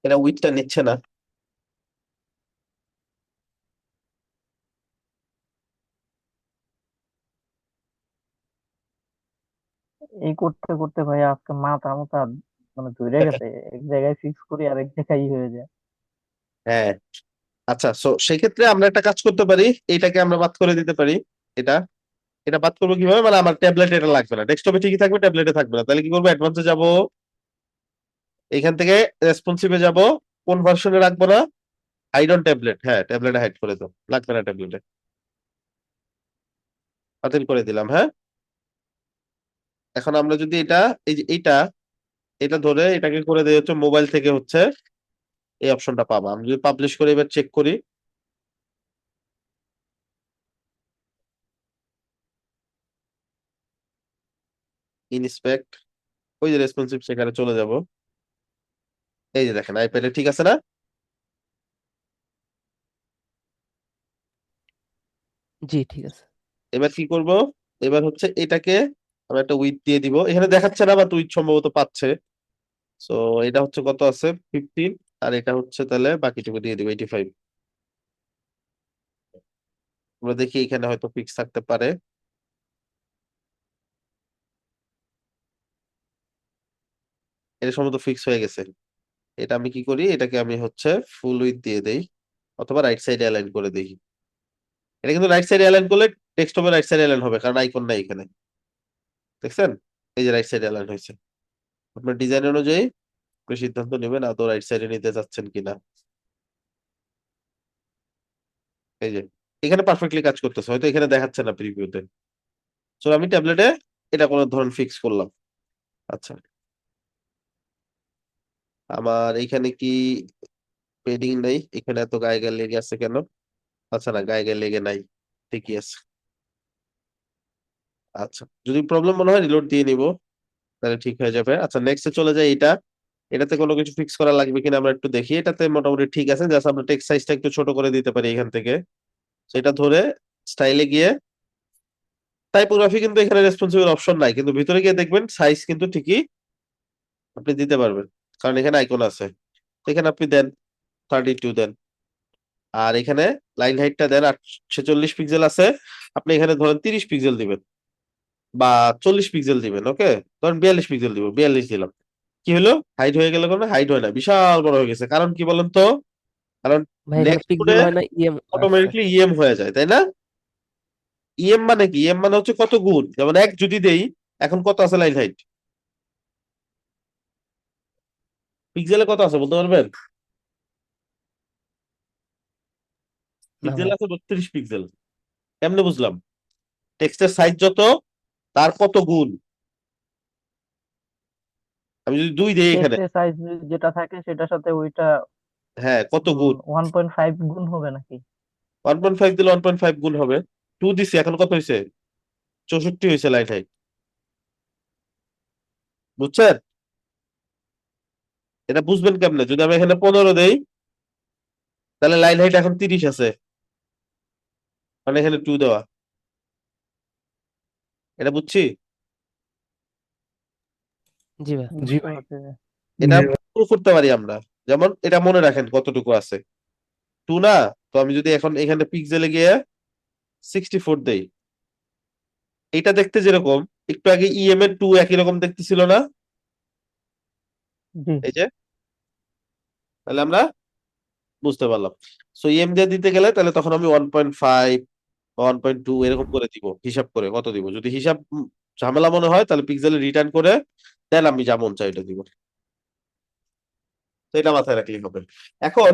এটা উইথটা নিচ্ছে না। এই করতে করতে ভাই আজকে মাথা মাথা মানে ধরে গেছে, এক জায়গায় ফিক্স করি আর এক জায়গায় হয়ে যায়। হ্যাঁ, আচ্ছা, সো সেক্ষেত্রে আমরা একটা কাজ করতে পারি, এটাকে আমরা বাদ করে দিতে পারি। এটা এটা বাদ করবো কিভাবে, মানে আমার ট্যাবলেট এটা লাগবে না, ডেস্কটপে ঠিকই থাকবে, ট্যাবলেটে থাকবে না। তাহলে কি করবো, অ্যাডভান্সে যাব, এখান থেকে রেসপন্সিভে যাব, কোন ভার্সনে রাখবো না, হাইড অন ট্যাবলেট। হ্যাঁ, ট্যাবলেটে হাইড করে দাও, লাগবে না ট্যাবলেটে, বাতিল করে দিলাম। হ্যাঁ, এখন আমরা যদি এটা, এই যে এটা ধরে এটাকে করে দেই হচ্ছে মোবাইল থেকে, হচ্ছে এই অপশনটা পাবো। আমি যদি পাবলিশ করে এবার চেক করি, ইনস্পেক্ট, ওই যে রেসপন্সিভ, সেখানে চলে যাব। এই যে দেখেন, আইপ্যাডে ঠিক আছে না? জি ঠিক আছে। এবার কি করব, এবার হচ্ছে এটাকে আমরা একটা উইথ দিয়ে দিব। এখানে দেখাচ্ছে না, বা উইথ সম্ভবত পাচ্ছে। সো এটা হচ্ছে কত আছে, 15, আর এটা হচ্ছে তাহলে বাকিটুকু দিয়ে দিব 85। আমরা দেখি এখানে হয়তো ফিক্স থাকতে পারে। এটা সম্ভবত ফিক্স হয়ে গেছে। এটা আমি কি করি, এটাকে আমি হচ্ছে ফুল উইথ দিয়ে দেই, অথবা রাইট সাইডে অ্যালাইন করে দিই। এটা কিন্তু রাইট সাইডে অ্যালাইন করলে ডেস্কটপে রাইট সাইডে অ্যালাইন হবে, কারণ আইকন নাই এখানে, দেখছেন? এই যে রাইট সাইডে অ্যালাইন হয়েছে। আপনার ডিজাইন অনুযায়ী আপনি সিদ্ধান্ত নেবেন আদৌ রাইট সাইডে নিতে যাচ্ছেন কিনা। এই যে এখানে পারফেক্টলি কাজ করতেছে, হয়তো এখানে দেখাচ্ছে না প্রিভিউতে। সো আমি ট্যাবলেটে এটা কোনো ধরন ফিক্স করলাম। আচ্ছা, আমার এইখানে কি পেডিং নেই, এখানে এত গায়ে গায়ে লেগে আছে কেন? আচ্ছা, না, গায়ে গায়ে লেগে নাই, ঠিকই আছে। আচ্ছা, যদি প্রবলেম মনে হয় রিলোড দিয়ে নিব, তাহলে ঠিক হয়ে যাবে। আচ্ছা, নেক্সটে চলে যাই। এটাতে কোনো কিছু ফিক্স করা লাগবে কিনা আমরা একটু দেখি। এটাতে মোটামুটি ঠিক আছে, জাস্ট আমরা টেক্সট সাইজটা একটু ছোট করে দিতে পারি এখান থেকে। সেটা ধরে স্টাইলে গিয়ে, টাইপোগ্রাফি কিন্তু এখানে রেসপন্সিবল অপশন নাই, কিন্তু ভিতরে গিয়ে দেখবেন সাইজ কিন্তু ঠিকই আপনি দিতে পারবেন, কারণ এখানে আইকন আছে। তো এখানে আপনি দেন 32 দেন, আর এখানে লাইন হাইটটা দেন 46 পিক্সেল আছে, আপনি এখানে ধরেন 30 পিক্সেল দিবেন, বা 40 পিক্সেল দিবেন। ওকে, ধরেন 42 পিক্সেল দিব, 42 দিলাম। কি হলো, হাইট হয়ে গেল? কোনো হাইট হয় না, বিশাল বড় হয়ে গেছে। কারণ কি বলেন তো? কারণ ভাই এখানে নেক্সট কোডে পিক্সেল হয় না, ইএম আসছে। অটোমেটিকলি ইএম হয়ে যায়, তাই না? ইএম মানে কি? ইএম মানে হচ্ছে কত গুণ। যেমন এক যদি দেই, এখন কত আছে লাইন হাইট পিক্সেলে, কত আছে বলতে পারবেন? না পিক্সেল ভাই। আছে 32 পিক্সেল। কেমনে বুঝলাম? টেক্সটের সাইজ যত, তার কত গুণ। আমি যদি 2 দেই এখানে, টেক্সটের সাইজ যেটা থাকে সেটার সাথে ওইটা হ্যাঁ, কত গুণ? 1.5 গুণ হবে নাকি? 1.5 দিলে 1.5 গুণ হবে। 2 দিছি, এখন কত হয়েছে? 64 হয়েছে লাইন হাইট। বুঝছেন? এটা বুঝবেন কেমনে? যদি আমি এখানে 15 দেই, তাহলে লাইন হাইট এখন 30 আছে, মানে এখানে 2 দেওয়া। এটা বুঝছি। জি ভাই। বুঝতে পারছি যে। এটা proof করতে পারি আমরা। যেমন এটা মনে রাখেন কতটুকু আছে, 2 না? তো আমি যদি এখন এখানে পিক্সেলে গিয়ে 64 দেই, এটা দেখতে যেরকম, একটু আগে ইএম এর 2 একই রকম দেখতেছিল না? জি এই যে তাহলে আমরা বুঝতে পারলাম। সো ইএম দিয়ে দিতে গেলে তাহলে তখন আমি 1.5 1.2 এরকম করে দিব, হিসাব করে কত দিব। যদি হিসাব ঝামেলা মনে হয় তাহলে পিক্সেলে রিটার্ন করে দেন আমি যা মন চাই এটা দিব। তো এটা মাথায় রাখলেই হবে। এখন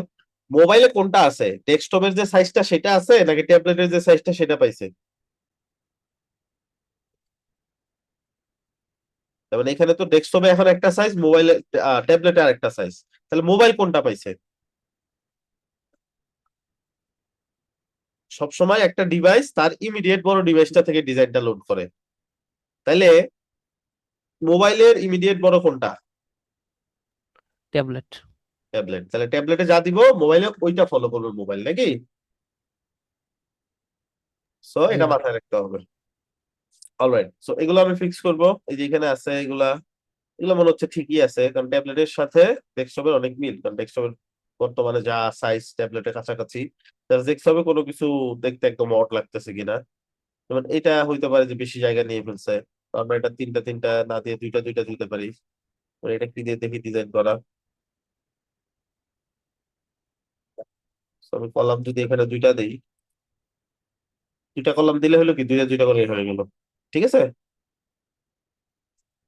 মোবাইলে কোনটা আছে, ডেস্কটপের যে সাইজটা সেটা আছে নাকি ট্যাবলেটের যে সাইজটা সেটা পাইছে? তার মানে এখানে তো ডেস্কটপে এখন একটা সাইজ, মোবাইলে ট্যাবলেটে আর একটা সাইজ, তাহলে মোবাইল কোনটা পাইছে? সবসময় একটা ডিভাইস তার ইমিডিয়েট বড় ডিভাইসটা থেকে ডিজাইনটা লোড করে, তাইলে মোবাইলের ইমিডিয়েট বড় কোনটা? ট্যাবলেট। ট্যাবলেট। তাহলে ট্যাবলেটে যা দিব মোবাইলে ওইটা ফলো করবে মোবাইল, নাকি? সো জি এটা ভাই। মাথায় রাখতে হবে। অলরাইট, সো এগুলো আমি ফিক্স করব। এই যে এখানে আছে এগুলা, এগুলো মনে হচ্ছে ঠিকই আছে, কারণ ট্যাবলেটের সাথে ডেস্কটপের অনেক মিল, কারণ ডেস্কটপের বর্তমানে যা সাইজ ট্যাবলেটের কাছাকাছি, ডেস্কটপে কোনো কিছু দেখতে একদম অড লাগতেছে কিনা। যেমন এটা হইতে পারে যে বেশি জায়গা নিয়ে ফেলছে, তো আমরা এটা তিনটা তিনটা না দিয়ে দুইটা দুইটা দিতে পারি। তো এটা কি দিয়ে দেখি ডিজাইন করা। So আমি কলাম যদি এখানে দুইটা দিই, দুইটা কলাম দিলে হলো কি দুইটা দুইটা করে হয়ে গেল, ঠিক আছে।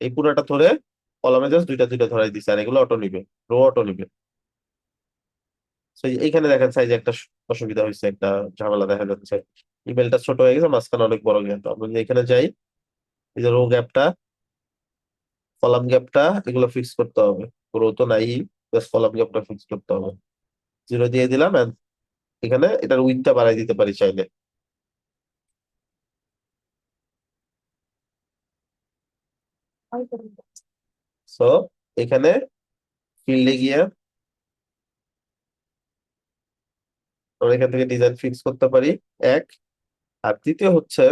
এই পুরাটা ধরে কলামে জাস্ট দুইটা দুইটা ধরাই দিচ্ছে, আর এগুলো অটো নিবে, রো অটো নিবে। So এইখানে দেখেন সাইজে একটা অসুবিধা হয়েছে, একটা ঝামেলা দেখা যাচ্ছে। ইমেলটা ছোট হয়ে গেছে, মাঝখানে অনেক বড় গেছে। আমরা যদি এখানে যাই, এই যে রো গ্যাপটা, কলাম গ্যাপটা, এগুলো ফিক্স করতে হবে। রো তো নাই, জাস্ট কলাম গ্যাপটা ফিক্স করতে হবে। 0 দিয়ে দিলাম, and এখানে এটার উইডথটা বাড়াই দিতে পারি চাইলে। সো এখানে ফিল্ডে গিয়ে আমরা এখান থেকে ডিজাইন ফিক্স করতে পারি, এক। আর দ্বিতীয় হচ্ছে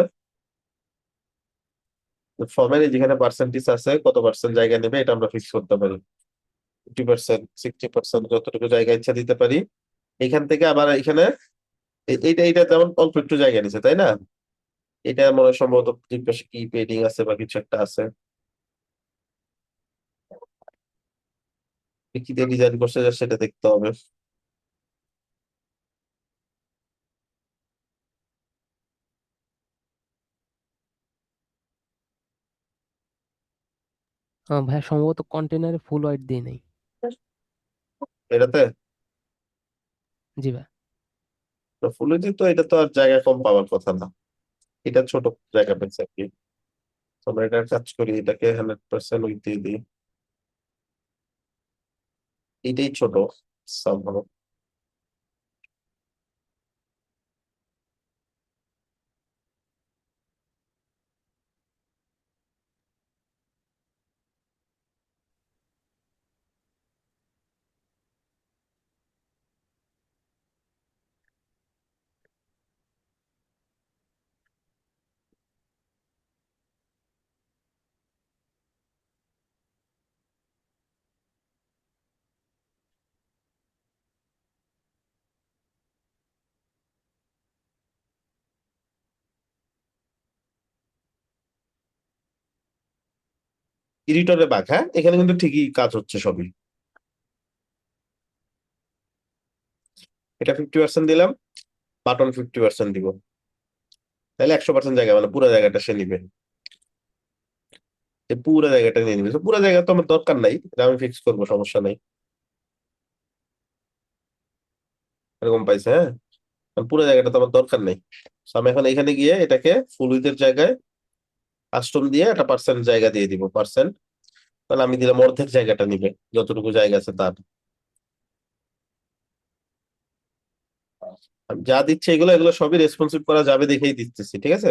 ফর্মের যেখানে পার্সেন্টেজ আছে, কত পার্সেন্ট জায়গা নেবে এটা আমরা ফিক্স করতে পারি। 50%, 60%, যতটুকু জায়গা ইচ্ছা দিতে পারি। এখান থেকে আবার এখানে এইটা এইটা যেমন অল্প একটু জায়গা নিছে, তাই না? এটা মনে হয় সম্ভবত দুই পাশে কি পেডিং আছে বা কিছু একটা আছে, কি দিয়ে ডিজাইন করছে সেটা দেখতে হবে। ভাইয়া সম্ভবত কন্টেনারে ফুল হোয়াইট দিয়ে নেই। এটাতে জি ভাই। ফুললি তো এটা তো আর জায়গা কম পাওয়ার কথা না, এটা ছোট জায়গা পেয়েছে আর কি। তো আমরা এটা কাজ করি, এটাকে 100% উইথ দিয়ে দিই। এটাই ছোট somehow। এডিটরে বাঘ, হ্যাঁ এখানে কিন্তু ঠিকই কাজ হচ্ছে সবই। এটা 50% দিলাম, বাটন 50% দিব, তাহলে 100% জায়গা, মানে পুরো জায়গাটা সে নিবে। যে পুরো জায়গাটা নিয়ে নিবে, তো পুরো জায়গা তো আমার দরকার নাই, এটা আমি ফিক্স করবো, সমস্যা নাই। এরকম পাইছে, হ্যাঁ। কারণ পুরো জায়গাটা তো আমার দরকার নেই। So আমি এখন এখানে গিয়ে এটাকে ফুল উইথের জায়গায় কাস্টম দিয়ে একটা পার্সেন্ট জায়গা দিয়ে দিব, পার্সেন্ট। তাহলে আমি দিলাম অর্ধেক জায়গাটা নিবে, যতটুকু জায়গা আছে তার। আমি যা দিচ্ছি এগুলো এগুলো সবই রেসপন্সিভ করা যাবে দেখেই দিতেছি, ঠিক আছে।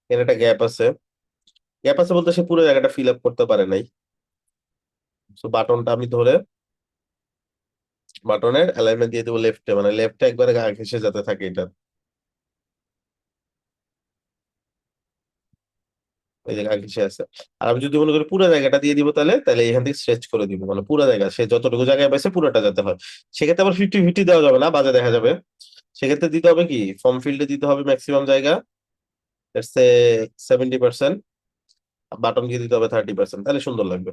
এখানে একটা গ্যাপ আছে, গ্যাপ আছে বলতে সে পুরো জায়গাটা ফিল আপ করতে পারে নাই। তো বাটনটা আমি ধরে বাটনের অ্যালাইনমেন্ট দিয়ে দেবো লেফটে, মানে লেফটে একবারে গা ঘেঁষে যাতে থাকে এটা। এই যে গা ঘেঁষে আছে। আর আমি যদি মনে করি পুরো জায়গাটা দিয়ে দিব, তাহলে তাহলে এখান থেকে স্ট্রেচ করে দিব, মানে পুরো জায়গা সে যতটুকু জায়গায় পাইছে পুরোটা যাতে হয়। সেক্ষেত্রে আবার 50-50 দেওয়া যাবে না, বাজে দেখা যাবে। সেক্ষেত্রে দিতে হবে কি, ফর্ম ফিল্ডে দিতে হবে ম্যাক্সিমাম জায়গা, লেটস সে 70%, বাটন দিয়ে দিতে হবে 30%, তাহলে সুন্দর লাগবে।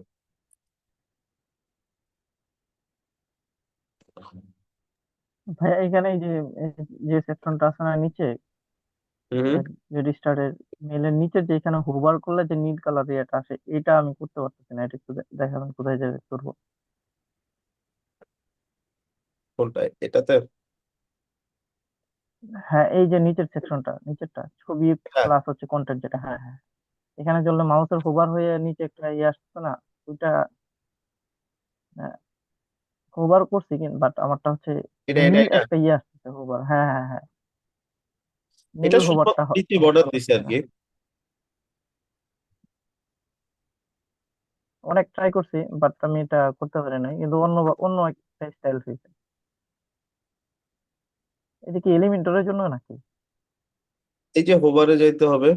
ভাইয়া এখানে এই যে যে সেকশনটা আছে না নিচে, হুম রেজিস্টারের মেলের নিচে যে এখানে হোভার করলে যে নীল কালার ইয়েটা আসে, এটা আমি করতে পারতেছি না। এটা একটু দেখাবেন কোথায় যাবে করবো? কোনটা এটাতে? হ্যাঁ, এই যে নিচের সেকশনটা, নিচেরটা ছবি হ্যাঁ, প্লাস হচ্ছে কন্টেন্ট যেটা, হ্যাঁ হ্যাঁ, এখানে চললে মাউসের হোভার হয়ে নিচে একটা ইয়ে আসছে না, ওইটা হোভার করছি কিন্তু, বাট আমারটা হচ্ছে এটা এটা নীল এটা একটা ইয়ে আসতেছে হোভার, হ্যাঁ হ্যাঁ হ্যাঁ, নীল এটা হোভারটা শুধুমাত্র নিচে বর্ডার দিছে আর কি। অনেক ট্রাই করছি, বাট আমি এটা করতে পারি নাই, কিন্তু অন্য অন্য একটা স্টাইল হয়েছে। এটা কি এলিমেন্টরের জন্য নাকি? এই যে হোভারে যাইতে হবে,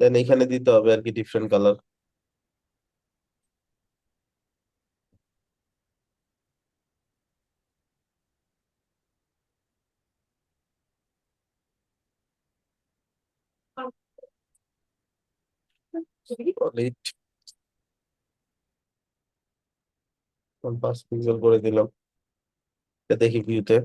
দেন এখানে দিতে হবে আর কি ডিফারেন্ট কালার। সলিড 5 পিক্সেল করে দিলাম, এটা দেখি ভিউতে।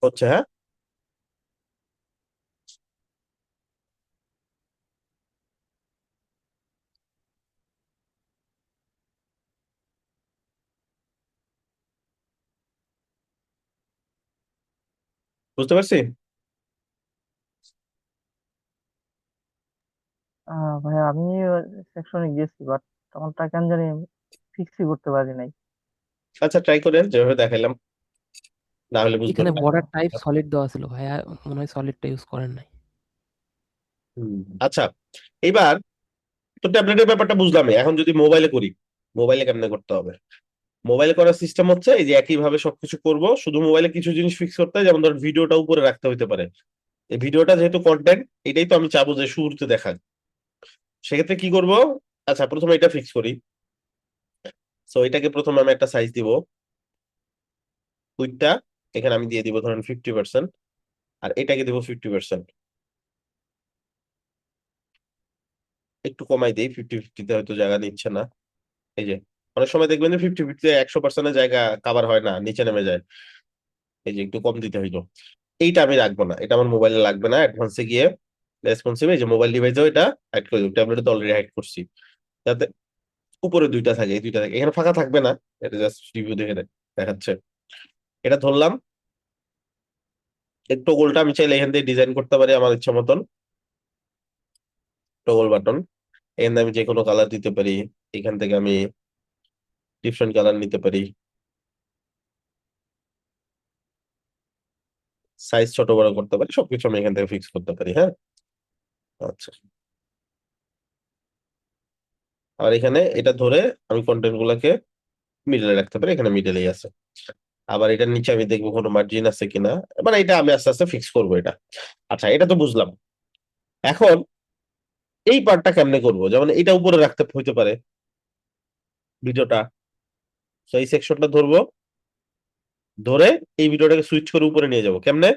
হচ্ছে, হ্যাঁ বুঝতে পারছি। ভাইয়া আমি সেকশনে গেছি, বাট আমারটা কেন জানি ফিক্সই করতে পারি নাই। আচ্ছা ট্রাই করেন যেভাবে দেখাইলাম, না হলে বুঝবেন এখানে না। বর্ডার টাইপ সলিড দেওয়া ছিল ভাইয়া, মনে হয় সলিডটা ইউজ করেন নাই। আচ্ছা এইবার তো ট্যাবলেটের ব্যাপারটা বুঝলামই, এখন যদি মোবাইলে করি, মোবাইলে কেমনে করতে হবে? মোবাইলে করার সিস্টেম হচ্ছে এই যে একইভাবে সবকিছু করব, শুধু মোবাইলে কিছু জিনিস ফিক্স করতে হয়, যেমন ধর ভিডিওটা উপরে রাখতে হইতে পারে। এই ভিডিওটা যেহেতু কন্টেন্ট, এটাই তো আমি চাবো যে শুরুতে দেখাক। সেক্ষেত্রে কি করব? আচ্ছা প্রথমে এটা ফিক্স করি। সো এটাকে প্রথমে আমি একটা সাইজ দিব, উইডথটা এখানে আমি দিয়ে দিব ধরেন 50%, আর এটাকে দিব 50%। একটু কমাই দিই, 50-50তে হয়তো জায়গা নিচ্ছে না। এই যে অনেক সময় দেখবেন যে 50-50তে 100%-এর জায়গা কাভার হয় না, নিচে নেমে যায়। এই যে একটু কম দিতে হইলো। এইটা আমি রাখবো না, এটা আমার মোবাইলে লাগবে না। অ্যাডভান্সে গিয়ে রেসপন্সিভ এই যে মোবাইল ডিভাইসেও এটা অ্যাড করে দিব, ট্যাবলেটে তো অলরেডি অ্যাড করছি, যাতে উপরে দুইটা থাকে, এই দুইটা থাকে, এখানে ফাঁকা থাকবে না। এটা জাস্ট রিভিউ দেখে দেখাচ্ছে। এটা ধরলাম, এই টগলটা আমি চাইলে এখান থেকে ডিজাইন করতে পারি আমার ইচ্ছা মতন। টগল বাটন, এখান থেকে আমি যে কোনো কালার দিতে পারি, এখান থেকে আমি ডিফারেন্ট কালার নিতে পারি, সাইজ ছোট বড় করতে পারি, সবকিছু আমি এখান থেকে ফিক্স করতে পারি। হ্যাঁ আচ্ছা, আর এখানে এটা ধরে আমি কন্টেন্ট গুলাকে মিডলে রাখতে পারি, এখানে মিডলেই আছে। আবার এটার নিচে আমি দেখবো কোনো মার্জিন আছে কিনা, মানে এটা আমি আস্তে আস্তে ফিক্স করবো এটা। আচ্ছা এটা তো বুঝলাম। এখন এই পার্টটা কেমনে করবো, যেমন এটা উপরে রাখতে হইতে পারে ভিডিওটা। তো এই সেকশনটা ধরবো, ধরে এই ভিডিওটাকে সুইচ করে উপরে নিয়ে যাবো কেমনে?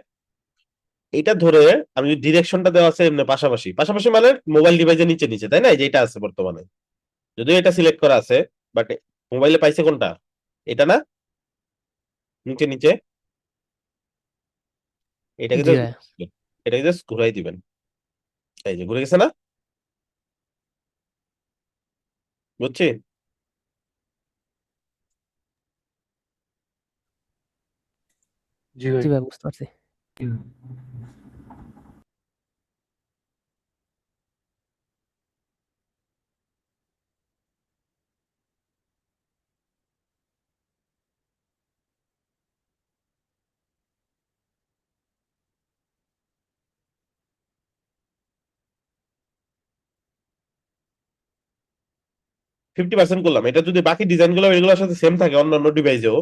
এটা ধরে আমি ডিরেকশনটা দেওয়া আছে এমনি পাশাপাশি পাশাপাশি, মানে মোবাইল ডিভাইসের নিচে নিচে, তাই না? এই যে এটা আছে বর্তমানে, যদিও এটা সিলেক্ট করা আছে, বাট মোবাইলে পাইছে কোনটা? এটা না, নিচে নিচে। এটাকে জি জাস্ট, ভাইয়া। এটাকে জাস্ট ঘুরাই দিবেন। এই যে ঘুরে গেছে না? বুঝছি। জি ভাই। জি ভাই, বুঝতে পারছি। 50% করলাম, এটা যদি বাকি ডিজাইন গুলো এগুলোর সাথে সেম থাকে অন্যান্য ডিভাইসেও,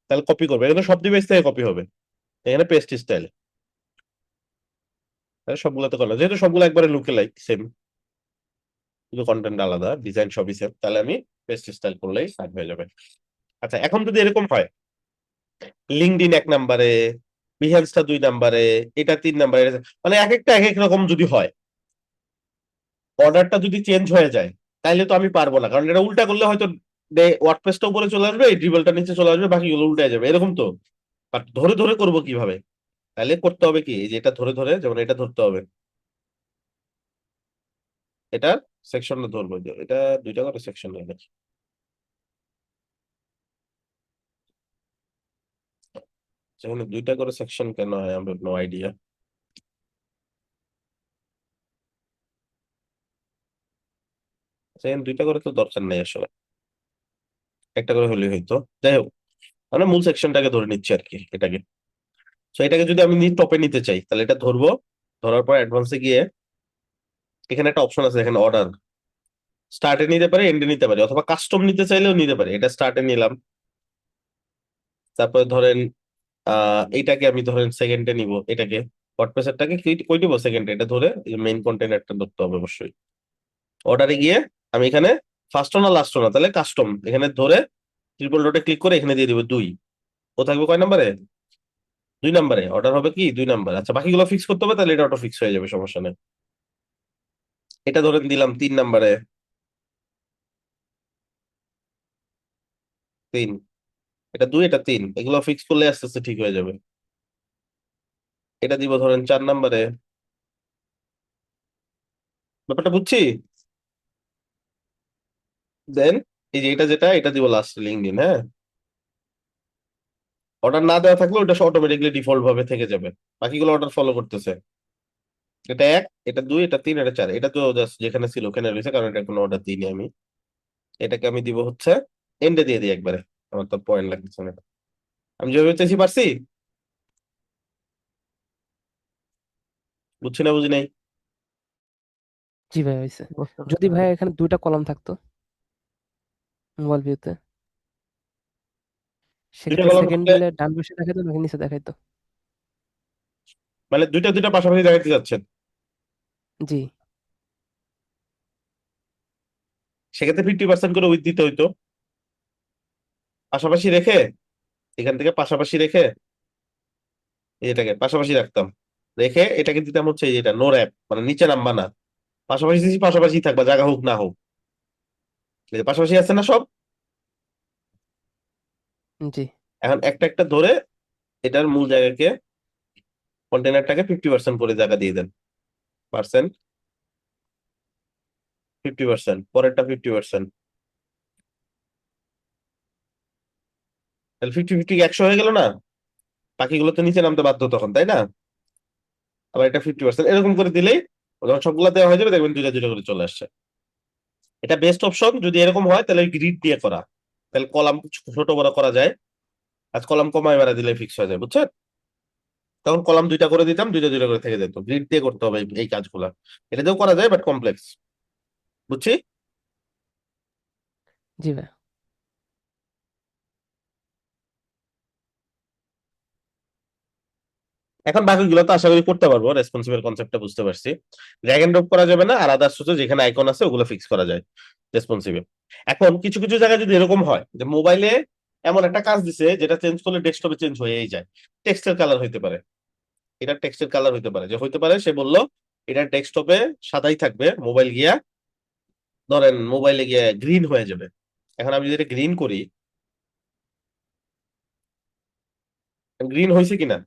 তাহলে কপি করবে, এখানে সব ডিভাইস থেকে কপি হবে। এখানে পেস্ট স্টাইল, সবগুলোতে করলাম যেহেতু সবগুলো একবারে লুকে লাইক সেম। শুধু কন্টেন্ট আলাদা, ডিজাইন সবই সেম, তাহলে আমি পেস্ট স্টাইল করলেই সাইড হয়ে যাবে। আচ্ছা, এখন যদি এরকম হয় লিঙ্কডইন 1 নম্বরে, বিহেন্সটা 2 নম্বরে, এটা 3 নম্বরে, মানে এক একটা এক এক রকম যদি হয়, অর্ডারটা যদি চেঞ্জ হয়ে যায়, তাহলে তো আমি পারবো না, কারণ এটা উল্টা করলে হয়তো ওয়ার্ডপ্রেসটা উপরে চলে আসবে, এই ড্রিবলটা নিচে চলে আসবে, বাকিগুলো উল্টে যাবে, এরকম তো। বাট ধরে ধরে করবো কিভাবে? তাহলে করতে হবে কি, এই যে এটা ধরে ধরে, যেমন এটা ধরতে হবে, এটা সেকশনটা ধরবো, যে এটা 2টা করে সেকশন নেই নাকি? যেখানে 2টা করে সেকশন কেন হয়, আমি নো আইডিয়া। সেখানে 2টা করে তো দরকার নেই আসলে, একটা করে হলেই হয়তো। যাই হোক, আমরা মূল সেকশনটাকে ধরে নিচ্ছি আর কি, এটাকে। তো এটাকে যদি আমি টপে নিতে চাই, তাহলে এটা ধরবো, ধরার পর অ্যাডভান্সে গিয়ে এখানে একটা অপশন আছে, এখানে অর্ডার, স্টার্টে নিতে পারি, এন্ডে নিতে পারি, অথবা কাস্টম নিতে চাইলেও নিতে পারি। এটা স্টার্টে নিলাম, তারপরে ধরেন এইটাকে আমি ধরেন সেকেন্ডে নিব, এটাকে ওয়ার্ডপ্রেসেরটাকে কই নিব, সেকেন্ডে। এটা ধরে মেইন কন্টেনারটা ধরতে হবে অবশ্যই। অর্ডারে গিয়ে আমি এখানে ফার্স্ট না লাস্ট না, তাহলে কাস্টম এখানে ধরে ট্রিপল ডটে ক্লিক করে এখানে দিয়ে দিব 2। ও থাকবে কয় নম্বরে? 2 নম্বরে। অর্ডার হবে কি 2 নম্বর। আচ্ছা, বাকিগুলো ফিক্স করতে হবে, তাহলে এটা অটো ফিক্স হয়ে যাবে, সমস্যা নেই। এটা ধরেন দিলাম 3 নম্বরে, 3, এটা 2, এটা 3, এগুলো ফিক্স করলে আস্তে আস্তে ঠিক হয়ে যাবে। এটা দিব ধরেন 4 নম্বরে। ব্যাপারটা বুঝছি? দেন এই যে এটা যেটা, এটা দিব লাস্ট লিঙ্কডইন। হ্যাঁ, অর্ডার না দেওয়া থাকলে ওটা অটোমেটিকলি ডিফল্ট ভাবে থেকে যাবে, বাকিগুলো অর্ডার ফলো করতেছে। এটা 1, এটা 2, এটা 3, এটা 4, এটা তো জাস্ট যেখানে ছিল ওখানে রয়েছে, কারণ এটা কোনো অর্ডার দিইনি আমি। এটাকে আমি দিব হচ্ছে এন্ডে দিয়ে দিই একবারে, আমার তো পয়েন্ট লাগতেছে না। আমি যেভাবে চাইছি পারছি, বুঝছি না বুঝি নাই? জি ভাই হয়েছে। বুঝতে যদি পারছি ভাই ভাই। এখানে 2টা কলাম থাকতো মোবাইল ভিউতে, 2টা সেক্ষেত্রে কলাম সেকেন্ড থাকলে দিলে ডান পাশে দেখাইতো নাকি নিচে দেখাইতো? মানে 2টা পাশাপাশি দেখাতে যাচ্ছেন, জি। সেক্ষেত্রে 50% করে উইথ দিতে হইতো। পাশাপাশি রেখে, এখান থেকে পাশাপাশি রেখে এটাকে পাশাপাশি রাখতাম, রেখে এটাকে দিতাম হচ্ছে এই যেটা নো র্যাপ, মানে নিচে নামবা না, পাশাপাশি দিছি, পাশাপাশি থাকবা, জায়গা হোক না হোক। এই যে পাশাপাশি আছে না সব, জি। এখন একটা একটা ধরে এটার মূল জায়গাকে, কন্টেনারটাকে 50% করে জায়গা দিয়ে দেন। পার্সেন্ট, 50%, পরেরটা 50%, তাহলে 50-50 100 হয়ে গেল না? বাকিগুলো তো নিচে নামতে বাধ্য তখন, তাই না? আবার এটা 50%, এরকম করে দিলেই যখন সবগুলা দেওয়া হয়ে যাবে, দেখবেন 2টা করে চলে আসছে। এটা বেস্ট অপশন। যদি এরকম হয় তাহলে গ্রিড দিয়ে করা, তাহলে কলাম ছোট বড় করা যায়। আজ কলাম কমায় বাড়া দিলে ফিক্স হয়ে যায়, বুঝছেন? তখন কলাম 2টা করে দিতাম, 2টা করে থেকে যেত। গ্রিড দিয়ে করতে হবে এই কাজগুলা। এটা দিয়েও করা যায়, বাট কমপ্লেক্স, বুঝছি। জি ভাই। এখন বাকিগুলো তো আশা করি করতে পারবো, রেসপন্সিবল কনসেপ্টটা বুঝতে পারছি। ড্র্যাগ এন্ড ড্রপ করা যাবে না, আর আদার্স হচ্ছে যেখানে আইকন আছে ওগুলো ফিক্স করা যায় রেসপন্সিবল। এখন কিছু কিছু জায়গায় যদি এরকম হয় যে মোবাইলে এমন একটা কাজ দিছে যেটা চেঞ্জ করলে ডেস্কটপে চেঞ্জ হয়েই যায়, টেক্সটের কালার হইতে পারে, এটা টেক্সটের কালার হইতে পারে, যে হইতে পারে সে বললো এটা ডেস্কটপে সাদাই থাকবে, মোবাইল গিয়া ধরেন মোবাইলে গিয়ে গ্রিন হয়ে যাবে। এখন আমি যদি এটা গ্রিন করি, গ্রিন হয়েছে কিনা,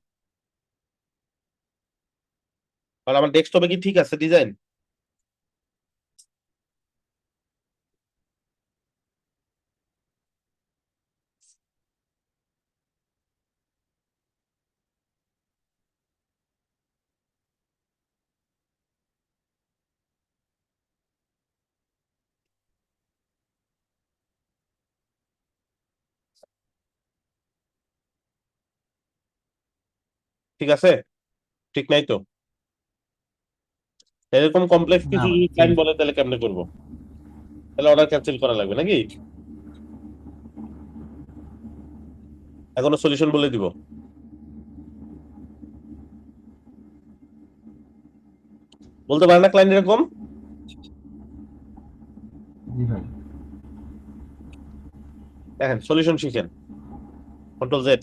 কারণ আমার ডেস্কটপে কি ঠিক আছে ডিজাইন? ঠিক আছে? ঠিক নাই তো? এরকম কমপ্লেক্স না কিছু ভাই, যদি চেঞ্জ। ক্লায়েন্ট বলে, তাহলে কেমনে করবো? তাহলে অর্ডার ক্যান্সেল করা লাগবে নাকি? এখনো সলিউশন বলে দিব? বলতে পারে না ক্লায়েন্ট এরকম? জি ভাই দেখেন সলিউশন শিখেন, কন্ট্রোল জেড।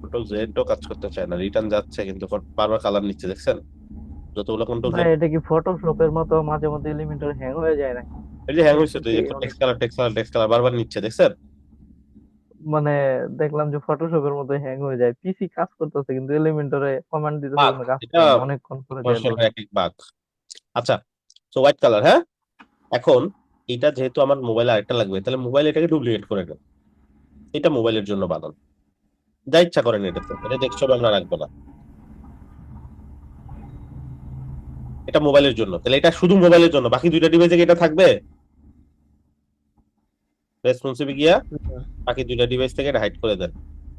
কন্ট্রোল জেড ও কাজ করতে চায় না, রিটার্ন যাচ্ছে কিন্তু বারবার কালার নিচ্ছে, দেখছেন? যতগুলো কন্ট্রোল ভাই জেড, এটা কি ফটোশপের মতো মাঝে মধ্যে এলিমেন্টর হ্যাং হয়ে যায় নাকি? এই যে হ্যাং হয়েছে তো, এই দেখতেছি যে অনেক, টেক্সট কালার বারবার নিচ্ছে, দেখছেন? মানে দেখলাম যে ফটোশপের মতো হ্যাং হয়ে যায়, পিসি কাজ করতেছে কিন্তু এলিমেন্টরে কমান্ড দিতেছে বাগ, কিন্তু কাজ এটা করে না, অনেকক্ষণ করে যায় সমস্যা লোড। হয়, এক এক বাগ। আচ্ছা, তো হোয়াইট কালার, হ্যাঁ। এখন এটা যেহেতু আমার মোবাইলে আরেকটা লাগবে, তাহলে মোবাইল এটাকে ডুপ্লিকেট করে নেব। এটা মোবাইলের জন্য বানান, যা ইচ্ছা করেন এটাতে, এটা ডেস্কটপে আমরা রাখবো না, এটা মোবাইলের জন্য। তাহলে এটা শুধু মোবাইলের জন্য, বাকি দুইটা ডিভাইসে এটা থাকবে? রেসপন্সিভে গিয়া বাকি দুইটা ডিভাইস থেকে এটা হাইড করে দেন,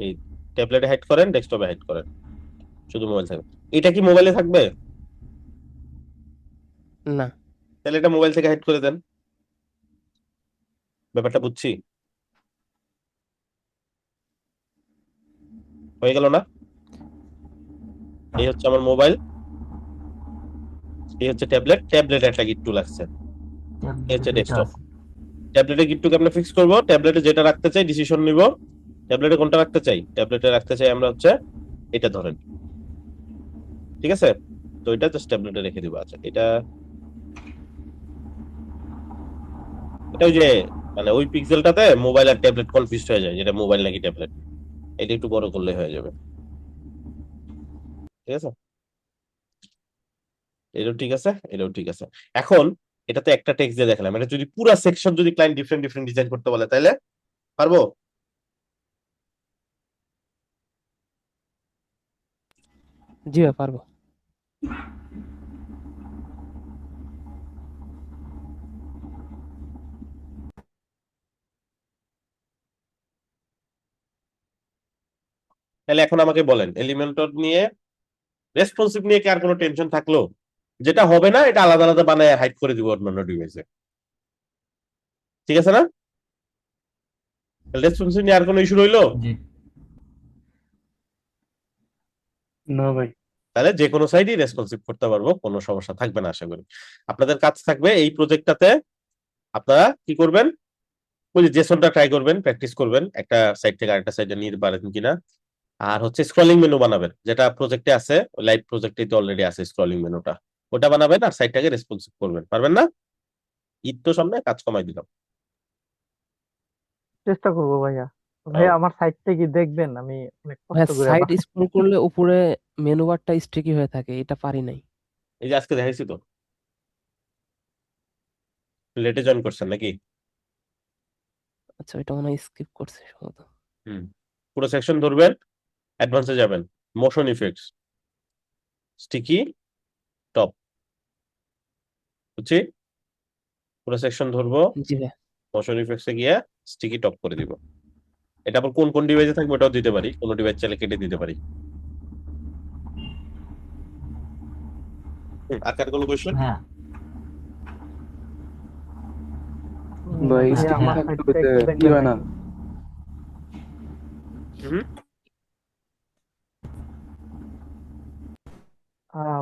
এই ট্যাবলেটে হাইড করেন, ডেস্কটপে হাইড করেন, শুধু মোবাইল থাকবে। এটা কি মোবাইলে থাকবে? না। তাহলে এটা মোবাইল থেকে হাইড করে দেন। ব্যাপারটা বুঝছি, হয়ে গেল না? এই হচ্ছে আমার মোবাইল, এই হচ্ছে ট্যাবলেট, ট্যাবলেট একটা গিট্টু লাগছে, এই হচ্ছে ডেস্কটপ। ট্যাবলেটে গিট্টুকে আমরা ফিক্স করবো, ট্যাবলেটে যেটা রাখতে চাই ডিসিশন নিব। ট্যাবলেটে কোনটা রাখতে চাই? ট্যাবলেটে রাখতে চাই আমরা হচ্ছে এটা, ধরেন, ঠিক আছে? তো এটা জাস্ট ট্যাবলেটে রেখে দিব। আচ্ছা, এটা এটা ওই যে মানে ওই পিক্সেলটাতে মোবাইল আর ট্যাবলেট কনফিউজ হয়ে যায়, যেটা মোবাইল নাকি ট্যাবলেট। এটা একটু বড় করলে হয়ে যাবে, ঠিক আছে? এটাও ঠিক আছে, এটাও ঠিক আছে। এখন এটাতে একটা টেক্সট দিয়ে দেখালাম, এটা যদি পুরো সেকশন যদি ক্লায়েন্ট ডিফারেন্ট ডিফারেন্ট ডিজাইন করতে বলে, তাহলে পারবো? জি ভাই পারবো। তাহলে এখন আমাকে বলেন, এলিমেন্টর নিয়ে, রেসপন্সিভ নিয়ে কি আর কোনো টেনশন থাকলো? যেটা হবে না এটা আলাদা আলাদা বানায় হাইড করে দিব অন্যান্য ডিভাইসে, ঠিক আছে না? রেসপন্সিভ নিয়ে আর কোনো ইস্যু রইলো? জি না ভাই। তাহলে যে কোনো সাইডই রেসপন্সিভ করতে পারবো, কোনো সমস্যা থাকবে না আশা করি। আপনাদের কাজ থাকবে এই প্রজেক্টটাতে, আপনারা কি করবেন, ওই যে জেসনটা ট্রাই করবেন, প্র্যাকটিস করবেন একটা সাইড থেকে আরেকটা সাইডে নিয়ে পারেন কিনা। আর হচ্ছে স্ক্রলিং মেনু বানাবেন, যেটা প্রজেক্টে আছে, লাইভ প্রজেক্টে তো অলরেডি আছে স্ক্রলিং মেনুটা, ওটা বানাবেন আর সাইটটাকে রেসপন্সিভ করবেন। পারবেন না? ঈদ তো সামনে, কাজ কমাই দিলাম। চেষ্টা করবো ভাইয়া। আহ, ভাইয়া আমার সাইটটা কি দেখবেন? আমি অনেক ভাইয়া কষ্ট করে সাইড স্ক্রল করলে উপরে মেনু বারটা স্টিকি হয়ে থাকে, এটা পারি নাই। এই যে আজকে দেখাইছি তো, লেটে জয়েন করছেন নাকি? আচ্ছা এটা মনে হয় স্কিপ করছে সম্ভবত। হুম, পুরো সেকশন ধরবেন, অ্যাডভান্সে যাবেন, মোশন ইফেক্টস, স্টিকি টপ, বুঝছি? পুরো সেকশন ধরবো, জি ভাই। মোশন ইফেক্টসে গিয়ে স্টিকি টপ করে দিব। এটা আবার কোন কোন ডিভাইসে থাকবে ওটাও দিতে পারি, কোনো ডিভাইস চাইলে কেটে দিতে পারি। আর কার কোনো কোয়েশ্চেন? হ্যাঁ ভাই ভাইয়া স্টিকি আমার থাকলে সাইটটা একটু কি দেখবেন হয় না? নাকি?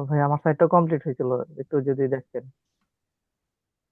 ভাই আমার সাইটটা কমপ্লিট হয়েছিল, একটু যদি দেখতেন।